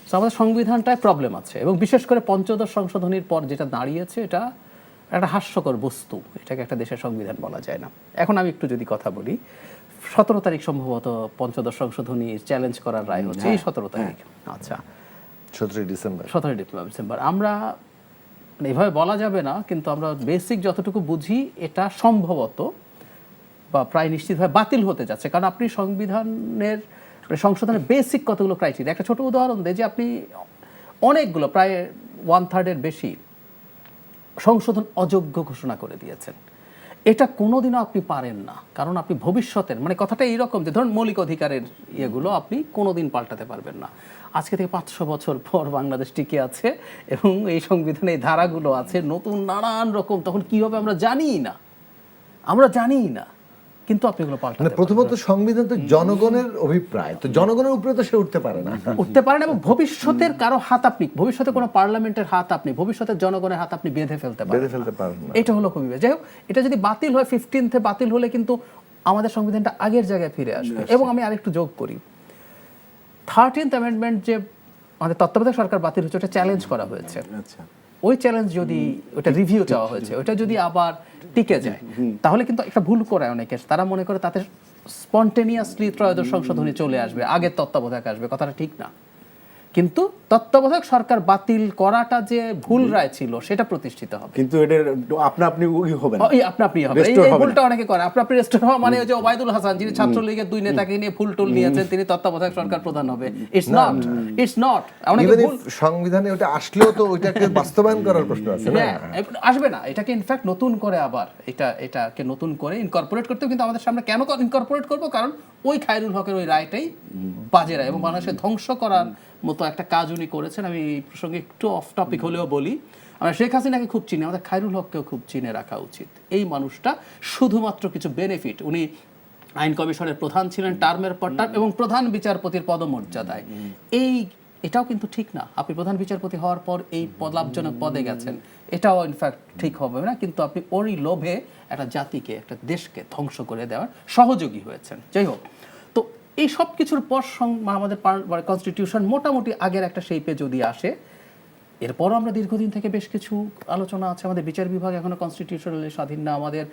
সো আমাদের সংবিধানটায় প্রবলেম আছে, এবং বিশেষ করে পঞ্চদশ সংশোধনীর পর যেটা দাঁড়িয়েছে, এটা একটা হাস্যকর বস্তু। এটাকে একটা দেশের সংবিধান বলা যায় না। এখন আমি একটু যদি কথা বলি, 17 তারিখ সম্ভবত পঞ্চদশ সংশোধনী চ্যালেঞ্জ করার রায় হচ্ছে, এই 17 তারিখ। আচ্ছা, 17 ডিসেম্বর। আমরা মানে এভাবে বলা যাবে না, কিন্তু আমরা বেসিক যতটুকু বুঝি এটা সম্ভবত বা প্রায় নিশ্চিতভাবে বাতিল হতে যাচ্ছে। কারণ আপনি সংবিধানের সংশোধনের বেসিক কতগুলো ক্রাইটেরিয়া, একটা ছোট উদাহরণ দেয় যে আপনি অনেকগুলো প্রায় 1/3 বেশি সংশোধন অযোগ্য ঘোষণা করে দিয়েছেন। এটা কোনোদিনও আপনি পারেন না, কারণ আপনি ভবিষ্যতের মানে কথাটা এইরকম যে ধরুন মৌলিক অধিকারের ইয়েগুলো আপনি কোনোদিন পাল্টাতে পারবেন না। আজকে থেকে 500 বছর পর বাংলাদেশ টিকে আছে এবং এই সংবিধানে এই ধারাগুলো আছে, নতুন নানান রকম, তখন কি হবে আমরা জানিই না, কিন্তু আপনি এগুলো পাল্টাতে পারবেন। প্রথমত সংবিধান তো জনগণের অভিপ্রায়, তো জনগণের উপরে তো সে উঠতে পারে না। এবং ভবিষ্যতের কারো হাত আপনি, ভবিষ্যতে কোনো পার্লামেন্টের হাত আপনি, ভবিষ্যতের জনগণের হাত আপনি বেঁধে ফেলতে পারেন না। এটা হলো খুবই, যাই হোক, এটা যদি বাতিল হয় 15 বাতিল হলে কিন্তু আমাদের সংবিধানটা আগের জায়গায় ফিরে আসবে। এবং আমি আরেকটু যোগ করি, 13th অ্যামেন্ডমেন্ট যে আমাদের তত্ত্বাবধায়ক সরকার বাতিল হচ্ছে, ওটা চ্যালেঞ্জ করা হয়েছে। আচ্ছা, ওই চ্যালেঞ্জ যদি ওটা রিভিউ চাওয়া হয়েছে, ওটা যদি আবার টিকে যায়, তাহলে কিন্তু একটা ভুল করে অনেকে, তারা মনে করে তাতে স্পন্টেনিয়াসলি ত্রয়োদশ সংশোধনী চলে আসবে, আগের তত্ত্বাবধায়ক আসবে। কথাটা ঠিক না, কিন্তু তত্ত্বাবধায়ক সরকার বাতিল করাটা যে ভুল রায় ছিল সেটা প্রতিষ্ঠিত হবে। কিন্তু এটার আপনা আপনি হবে না, আপনি হবে এই ভুলটা অনেকে করে। আপনি রেস্টোর হওয়া মানে ওই যে ওবায়দুল হাসান, যিনি ছাত্রলীগের 2 নেতাকে নিয়ে ফুল টুল নিয়েছেন, তিনি তত্ত্বাবধায়ক সরকার প্রধান হবে। ইটস নট সংবিধানে ওটা আসলেও তো ওইটাকে বাস্তবায়ন করার প্রশ্ন আছে না, আসবে না। এটাকে ইনফ্যাক্ট নতুন করে আবার এটাকে নতুন করে ইনকর্পোরেট করতে, কিন্তু আমাদের সামনে কেন ইনকর্পোরেট করবো, কারণ ওই খায়রুল হকের ওই রায়টাই বাজে রায় এবং বাংলাদেশে ধ্বংস করার মতো একটা কাজ উনি করেছেন। আমি এই প্রসঙ্গে একটু অফ টপিক হলেও বলি, আমরা শেখ হাসিনাকে খুব চিনি, আমাদের খায়রুল হককেও খুব চিনে রাখা উচিত। এই মানুষটা শুধুমাত্র কিছু বেনিফিট, উনি আইন কমিশনের প্রধান ছিলেন টার্মের পর টার্ম এবং প্রধান বিচারপতির পদমর্যাদায়, এটাও কিন্তু ঠিক না। আপনি প্রধান বিচারপতি হওয়ার পর এই লাভজনক পদে গেছেন, এটাও ইনফ্যাক্ট ঠিক হবে না, কিন্তু আপনি ওরই লোভে একটা জাতিকে, একটা দেশকে ধ্বংস করে দেওয়ার সহযোগী হয়েছেন। যাই হোক, তো এই সব কিছুর পর আমাদের কনস্টিটিউশন মোটামুটি আগের একটা শেপে যদি আসে, এরপরও আমরা দীর্ঘদিন থেকে বেশ কিছু আলোচনা আছে। আমাদের বিচার বিভাগ এখনো কনস্টিটিউশনালি স্বাধীন না, আমাদের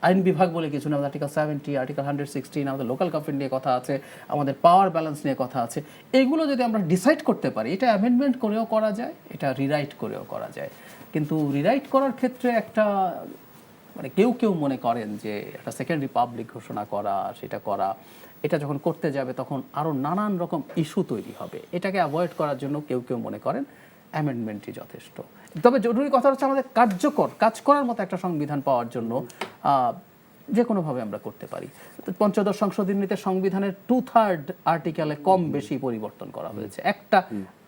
আইন বিভাগ বলে কিছু না, আর্টিকেল 70, আর্টিকেল 116, আমাদের লোকাল গভর্নমেন্ট নিয়ে কথা আছে, আমাদের পাওয়ার ব্যালেন্স নিয়ে কথা আছে। এগুলো যদি আমরা ডিসাইড করতে পারি, এটা অ্যামেন্ডমেন্ট করেও করা যায়, এটা রিরাইট করেও করা যায়। কিন্তু রিরাইট করার ক্ষেত্রে একটা মানে কেউ কেউ মনে করেন যে একটা সেকেন্ড রিপাবলিক ঘোষণা করা, সেটা করা, এটা যখন করতে যাবে তখন আরও নানান রকম ইস্যু তৈরি হবে। এটাকে অ্যাভয়েড করার জন্য কেউ কেউ মনে করেন অ্যামেন্ডমেন্টই যথেষ্ট। তবে জরুরি কথা হচ্ছে আমাদের কার্যকর কাজ করার মতো একটা সংবিধান পাওয়ার জন্য যে কোনোভাবে আমরা করতে পারি। পঞ্চদশ সংশোধনীতে সংবিধানের 2/3 আর্টিকেলে কম বেশি পরিবর্তন করা হয়েছে একটা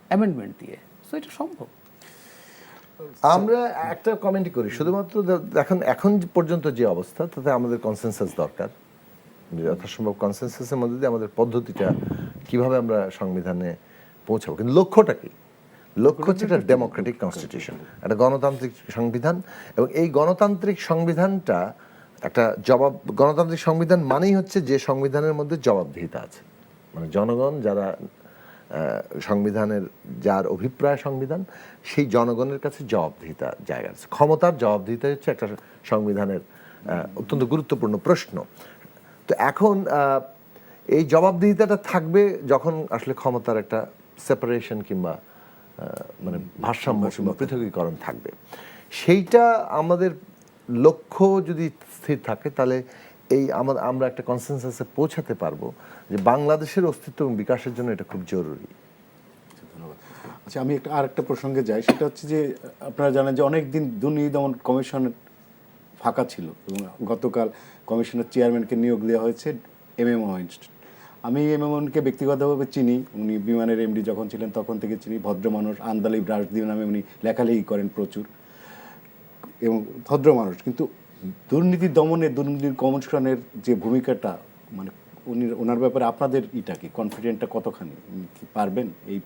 অ্যামেন্ডমেন্ট দিয়ে, সো এটা সম্ভব। আমরা একটা কমেন্ট করি শুধুমাত্র এখন পর্যন্ত যে অবস্থা, তাতে আমাদের কনসেনসাস দরকার। যথাসম্ভব কনসেনসাসের মধ্যে দিয়ে আমাদের পদ্ধতিটা কিভাবে আমরা সংবিধানে পৌঁছাবো। কিন্তু লক্ষ্যটা কি? লক্ষ্য হচ্ছে একটা ডেমোক্রেটিক কনস্টিটিউশন, একটা গণতান্ত্রিক সংবিধান। এবং এই গণতান্ত্রিক সংবিধানটা একটা গণতান্ত্রিক সংবিধান মানেই হচ্ছে যে সংবিধানের মধ্যে জবাবদিহিতা আছে, মানে জনগণ যারা সংবিধানের যার অভিপ্রায় সংবিধান, সেই জনগণের কাছে জবাবদিহিতা জায়গা আছে। ক্ষমতার জবাবদিহিতা হচ্ছে একটা সংবিধানের অত্যন্ত গুরুত্বপূর্ণ প্রশ্ন। তো এখন এই জবাবদিহিতাটা থাকবে যখন আসলে ক্ষমতার একটা সেপারেশন কিংবা মানে ভারসাম্য কিংবা পৃথকীকরণ থাকবে। সেইটা আমাদের লক্ষ্য যদি স্থির থাকে, তাহলে এই আমরা একটা কনসেনসাসে পৌঁছাতে পারবো যে বাংলাদেশের অস্তিত্ব এবং বিকাশের জন্য এটা খুব জরুরি। ধন্যবাদ। আচ্ছা, আমি আরেকটা প্রসঙ্গে যাই, সেটা হচ্ছে যে আপনারা জানেন যে অনেক দিন দুর্নীতি দমন কমিশন ফাঁকা ছিল এবং গতকাল কমিশনের চেয়ারম্যানকে নিয়োগ দেওয়া হয়েছে এমএম ওয়াহিদ। আমি এমএম ওয়াহিদকে ব্যক্তিগতভাবে চিনি, উনি বিমানের এমডি যখন ছিলেন তখন থেকে চিনি। ভদ্র মানুষ, আন্দালিব রাজদীপ নামে উনি লেখালেখি করেন প্রচুর এবং ভদ্র মানুষ। কিন্তু দুর্নীতি দমনে, দুর্নীতি কমিশনের যে ভূমিকাটা, মানে ওনার ব্যাপারে আপনাদের কি কনফিডেন্টটা কতখানি, কি পারবেন? এই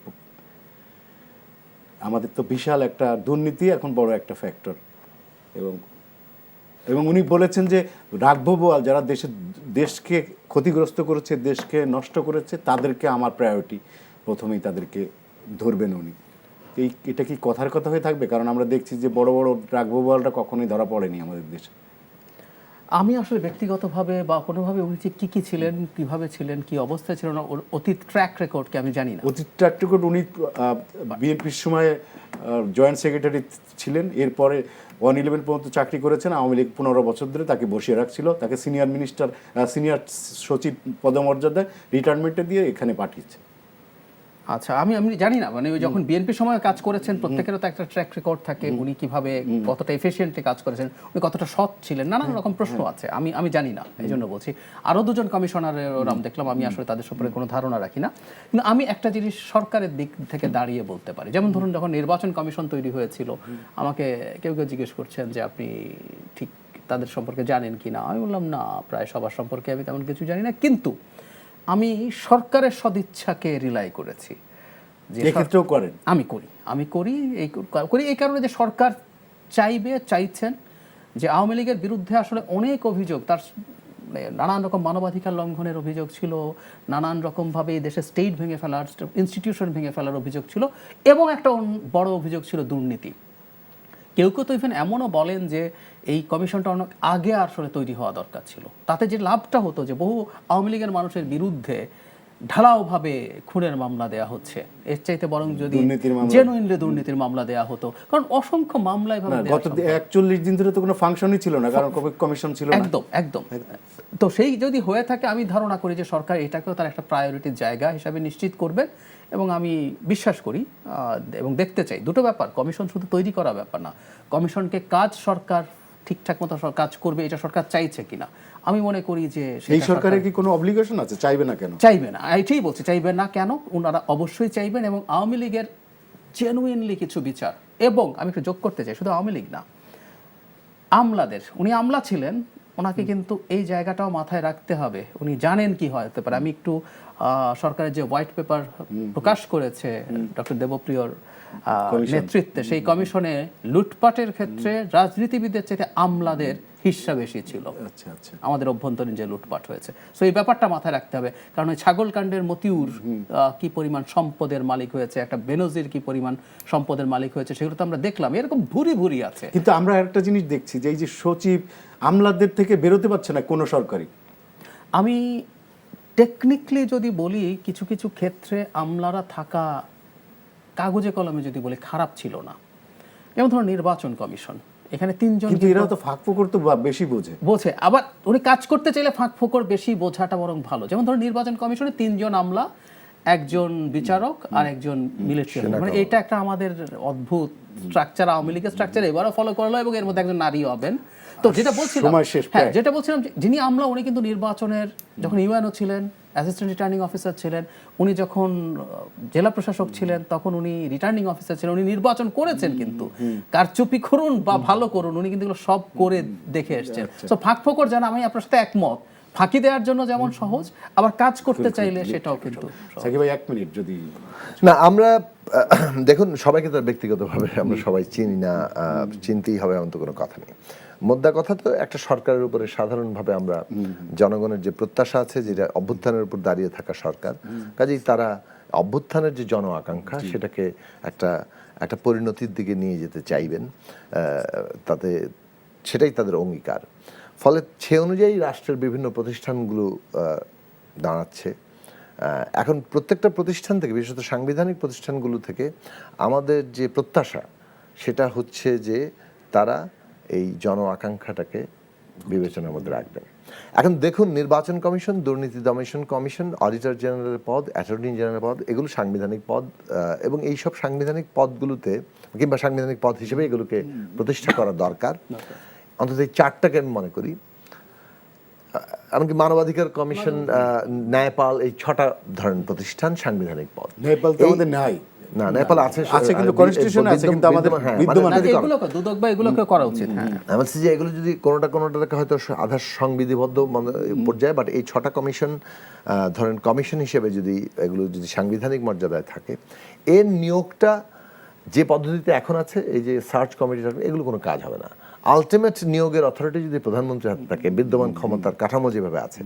আমাদের তো বিশাল একটা দুর্নীতি এখন বড় একটা ফ্যাক্টর, এবং উনি বলেছেন যে রাঘব বোয়াল যারা দেশকে ক্ষতিগ্রস্ত করেছে, দেশকে নষ্ট করেছে, তাদেরকে আমার প্রায়োরিটি, প্রথমেই তাদেরকে ধরবেন উনি। এটা কি কথার কথা হয়ে থাকবে? কারণ আমরা দেখছি যে বড় বড় রাঘব বোয়ালটা কখনোই ধরা পড়েনি আমাদের দেশে। আমি আসলে ব্যক্তিগতভাবে বা কোনোভাবে উনি কি কি ছিলেন, কিভাবে ছিলেন, কি অবস্থায় ছিলেন, অতীত ট্র্যাক রেকর্ডকে আমি জানি না। অতীত ট্র্যাক রেকর্ড, উনি বিএনপির সময় জয়েন্ট সেক্রেটারি ছিলেন, এরপরে 111 পর্যন্ত চাকরি করেছেন। আওয়ামী লীগ 15 বছর ধরে তাকে বসিয়ে রাখছিল, তাকে সিনিয়র সচিব পদমর্যাদায় রিটায়ারমেন্টে দিয়ে এখানে পাঠিয়েছে। আচ্ছা, আমি জানি না, মানে ওই যখন বিএনপির সময় কাজ করেছেন প্রত্যেকেরও তো একটা ট্র্যাক রেকর্ড থাকে, উনি কিভাবে কতটা এফিশিয়েন্টলি কাজ করেছেন, উনি কতটা সৎ ছিলেন, নানান রকম প্রশ্ন আছে। আমি জানি না, এই জন্য বলছি। আরও দুজন কমিশনারের নাম দেখলাম, আমি আসলে তাদের সম্পর্কে কোনো ধারণা রাখি না। কিন্তু আমি একটা জিনিস সরকারের দিক থেকে দাঁড়িয়ে বলতে পারি, যেমন ধরুন যখন নির্বাচন কমিশন তৈরি হয়েছিল, আমাকে কেউ কেউ জিজ্ঞেস করছেন যে আপনি ঠিক তাদের সম্পর্কে জানেন কি না। আমি বললাম না, প্রায় সবার সম্পর্কে আমি তেমন কিছু জানি না, কিন্তু আমি সরকারের সদিচ্ছাকে রিলাই করেছি। এক্ষেত্রেও করেন? আমি করি এই কারণে যে সরকার চাইছেন যে আওয়ামী লীগের বিরুদ্ধে আসলে অনেক অভিযোগ, তার নানান রকম মানবাধিকার লঙ্ঘনের অভিযোগ ছিল, নানান রকমভাবে এই দেশে স্টেট ভেঙে ফেলার, ইনস্টিটিউশন ভেঙে ফেলার অভিযোগ ছিল, এবং একটা বড় অভিযোগ ছিল দুর্নীতি। কেউ কেউ তো ইভেন এমনও বলেন যে এই কমিশনটা অনেক আগে আসলে তৈরি হওয়া দরকার ছিল। তাতে যে লাভটা হতো যে বহু আওয়ামী লীগের মানুষের বিরুদ্ধে ঢালাওভাবে খুনের মামলা দেয়া হচ্ছে, এর চাইতে বরং যদি জেনুইনলি দুর্নীতির মামলা দেয়া হতো, কারণ অসংখ্য মামলায় গত 41 দিন ধরে তো কোনো ফাংশনই ছিল না, কারণ কমিশন ছিল না। একদম। তো সেই যদি হয়ে থাকে, আমি ধারণা করি যে সরকার এটাকেও তার একটা প্রায়োরিটির জায়গা হিসাবে নিশ্চিত করবে, এবং আমি বিশ্বাস করি এবং দেখতে চাই। দুটো ব্যাপার, কমিশন শুধু তৈরি করা ব্যাপার না, কমিশনকে সরকার ঠিকঠাক মতো কাজ করবে এটা সরকার চাইছে কিনা। আমি মনে করি যে এই সরকারের কি কোনো অব্লিগেশন আছে? চাইবে না কেন? চাইবে না, এটাই বলছি, চাইবে না কেন? ওনারা অবশ্যই চাইবেন, এবং আওয়ামী লীগের জেনুইনলি কিছু বিচার। এবং আমি একটু যোগ করতে চাই, শুধু আওয়ামী লীগ না, আমলাদের, উনি আমলা ছিলেন, ওনাকে কিন্তু এই জায়গাটাও মাথায় রাখতে হবে, উনি জানেন কি হতে পারে। আমি একটু সরকারের যে হোয়াইট পেপার প্রকাশ করেছে ডক্টর দেবপ্রিয়র নেতৃত্বে, সেই কমিশনে লুটপাটের ক্ষেত্রে রাজনীতিবিদদের চাইতে আমলাদের হিস্সা বেশি ছিল। আমাদের অভ্যন্তরীণ যে লুটপাট হয়েছে, সো এই ব্যাপারটা মাথায় রাখতে হবে। কারণ ওই ছাগলকাণ্ডের মতিউর কি পরিমাণ সম্পদের মালিক হয়েছে, একটা বেনজির কি পরিমাণ সম্পদের মালিক হয়েছে, সেগুলো তো আমরা দেখলাম, এরকম ভুরি আছে। কিন্তু আমরা একটা জিনিস দেখছি যে এই যে সচিব আমলাদের থেকে বেরোতে পারছে না কোনো সরকারি। আমি টেকনিক্যালি যদি বলি, কিছু কিছু ক্ষেত্রে আমলারা থাকা কাগজে কলমে যদি বলি খারাপ ছিল না। যেমন ধরুন নির্বাচন কমিশন, এখানে তিনজন কিন্তু এরা তো ফাঁক ফোকর তো বেশি বোঝে। বোঝে, আবার উনি কাজ করতে চাইলে ফাঁক ফোকর বেশি বোঝাটা বরং ভালো। যেমন ধরুন নির্বাচন কমিশনে 3 জন আমলা, একজন বিচারক আর একজন মিলিটারি, মানে এটা একটা আমাদের অদ্ভুত স্ট্রাকচার, আওয়ামী লীগের স্ট্রাকচার এবারও ফলো করলো, এবং এর মধ্যে একজন নারী হবেন। তো যেটা বলছিলাম, সময় শেষ হ্যাঁ প্রায়। যেটা বলছিলাম, যিনি আমলা উনি কিন্তু নির্বাচনের যখন ইউএনও ছিলেন, অ্যাসিস্ট্যান্ট রিটার্নিং অফিসার ছিলেন, উনি যখন জেলা প্রশাসক ছিলেন তখন উনি রিটার্নিং অফিসার ছিলেন, উনি নির্বাচন করেছেন, কিন্তু কারচুপি করুন বা ভালো করুন উনি কিন্তু এগুলো সব করে দেখে এসেছেন। তো ফাঁক ফোকর জানা, আমি আপনার সাথে একমত, ফাঁকি দেওয়ার জন্য যেমন সহজ, আবার কাজ করতে চাইলে সেটাও কিন্তু সাকিব ভাই 1 মিনিট যদি। না, আমরা দেখুন সবাইকে তার ব্যক্তিগতভাবে আমরা সবাই চিনি না, চিনতেই হবে এমন তো কোনো কথা নেই। মোদ্দা কথা তো একটা সরকারের উপরে সাধারণভাবে আমরা জনগণের যে প্রত্যাশা আছে, যেটা অভ্যুত্থানের উপর দাঁড়িয়ে থাকা সরকার, কাজেই তারা অভ্যুত্থানের যে জন আকাঙ্ক্ষা সেটাকে একটা পরিণতির দিকে নিয়ে যেতে চাইবেন, তাতে সেটাই তাদের অঙ্গীকার। ফলে সে অনুযায়ী রাষ্ট্রের বিভিন্ন প্রতিষ্ঠানগুলো দাঁড়াচ্ছে। এখন প্রত্যেকটা প্রতিষ্ঠান থেকে, বিশেষত সাংবিধানিক প্রতিষ্ঠানগুলো থেকে আমাদের যে প্রত্যাশা সেটা হচ্ছে যে তারা এই জন আকাঙ্ক্ষাটাকে বিবেচনার মধ্যে রাখবেন। এখন দেখুন, নির্বাচন কমিশন, দুর্নীতি দমন কমিশন, অডিটর জেনারেল পদ, অ্যাটর্নি জেনারেল পদ, এগুলো সাংবিধানিক পদ, এবং এই সব সাংবিধানিক পদগুলোতে কিংবা সাংবিধানিক পদ হিসেবে এগুলোকে প্রতিষ্ঠা করা দরকার। অন্তত এই 4টাকে আমি মনে করি। এমনকি মানবাধিকার কমিশন, ন্যায়পাল, এই 6টা ধরেন প্রতিষ্ঠান সাংবিধানিক পদ। নেপাল তো আমাদের নাই। না, নেপাল আছে কিন্তু কনস্টিটিউশন আছে, কিন্তু আমাদের বিদ্যমান এগুলোকে দুদক বা এগুলোকে করা উচিত। হ্যাঁ, আমি বলছি যে এগুলো যদি কোনোটাকে হয়তো আধা সংবিধিবদ্ধ পর্যায়ে, বাট এই 6টা কমিশন ধরেন কমিশন হিসেবে যদি এগুলো যদি সাংবিধানিক মর্যাদায় থাকে, এর নিয়োগটা যে পদ্ধতিতে এখন আছে, এই যে সার্চ কমিটি, এগুলো কোনো কাজ হবে না। আলটিমেট নিয়োগের অথরিটি যদি প্রধানমন্ত্রীর হাতে থাকে, বিদ্যমান ক্ষমতার কাঠামো যেভাবে আছে,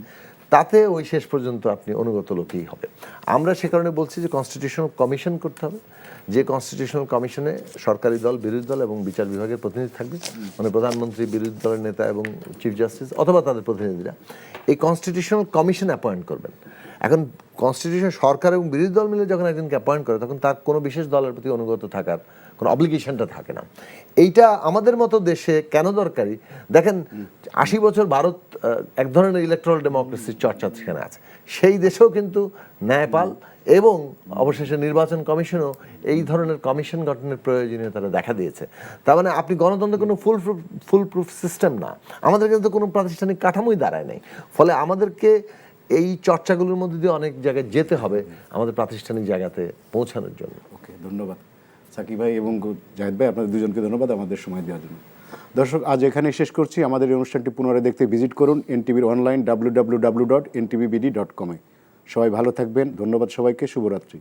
তাতে ওই শেষ পর্যন্ত আপনি অনুগত লোকই হবে। আমরা সে কারণে বলছি যে কনস্টিটিউশনাল কমিশন করতে হবে, যে কনস্টিটিউশনাল কমিশনে সরকারি দল, বিরোধী দল এবং বিচার বিভাগের প্রতিনিধি থাকবে, মানে প্রধানমন্ত্রী, বিরোধী দলের নেতা এবং চিফ জাস্টিস অথবা তাদের প্রতিনিধিরা এই কনস্টিটিউশনাল কমিশন অ্যাপয়েন্ট করবেন। এখন কনস্টিটিউশন সরকার এবং বিরোধী দল মিলে যখন একজনকে অ্যাপয়েন্ট করে, তখন তার কোনো বিশেষ দলের প্রতি অনুগত থাকার কোনো অব্লিগেশনটা থাকে না। এইটা আমাদের মতো দেশে কেন দরকারি? দেখেন, 80 বছর ভারত এক ধরনের ইলেকট্রাল ডেমোক্রেসির চর্চা সেখানে আছে। সেই দেশেও কিন্তু ন্যায়পাল এবং অবশেষে নির্বাচন কমিশনও এই ধরনের কমিশন গঠনের প্রয়োজনীয়তা দেখা দিয়েছে। তার মানে আপনি গণতন্ত্রের কোনো ফুল প্রুফ সিস্টেম না, আমাদের কিন্তু কোনো প্রাতিষ্ঠানিক কাঠামোই দাঁড়ায় নাই। ফলে আমাদেরকে এই চর্চাগুলোর মধ্যে দিয়ে অনেক জায়গায় যেতে হবে আমাদের প্রাতিষ্ঠানিক জায়গাতে পৌঁছানোর জন্য। ওকে, ধন্যবাদ সাকিব ভাই এবং জাহিদ ভাই, আপনাদের দুজনকে ধন্যবাদ আমাদের সময় দেওয়ার জন্য। দর্শক, আজ এখানেই শেষ করছি। আমাদের এই অনুষ্ঠানটি পুনরায় দেখতে ভিজিট করুন এনটিভির অনলাইন www.ntvbd.com-এ। সবাই ভালো থাকবেন, ধন্যবাদ সবাইকে, শুভরাত্রি।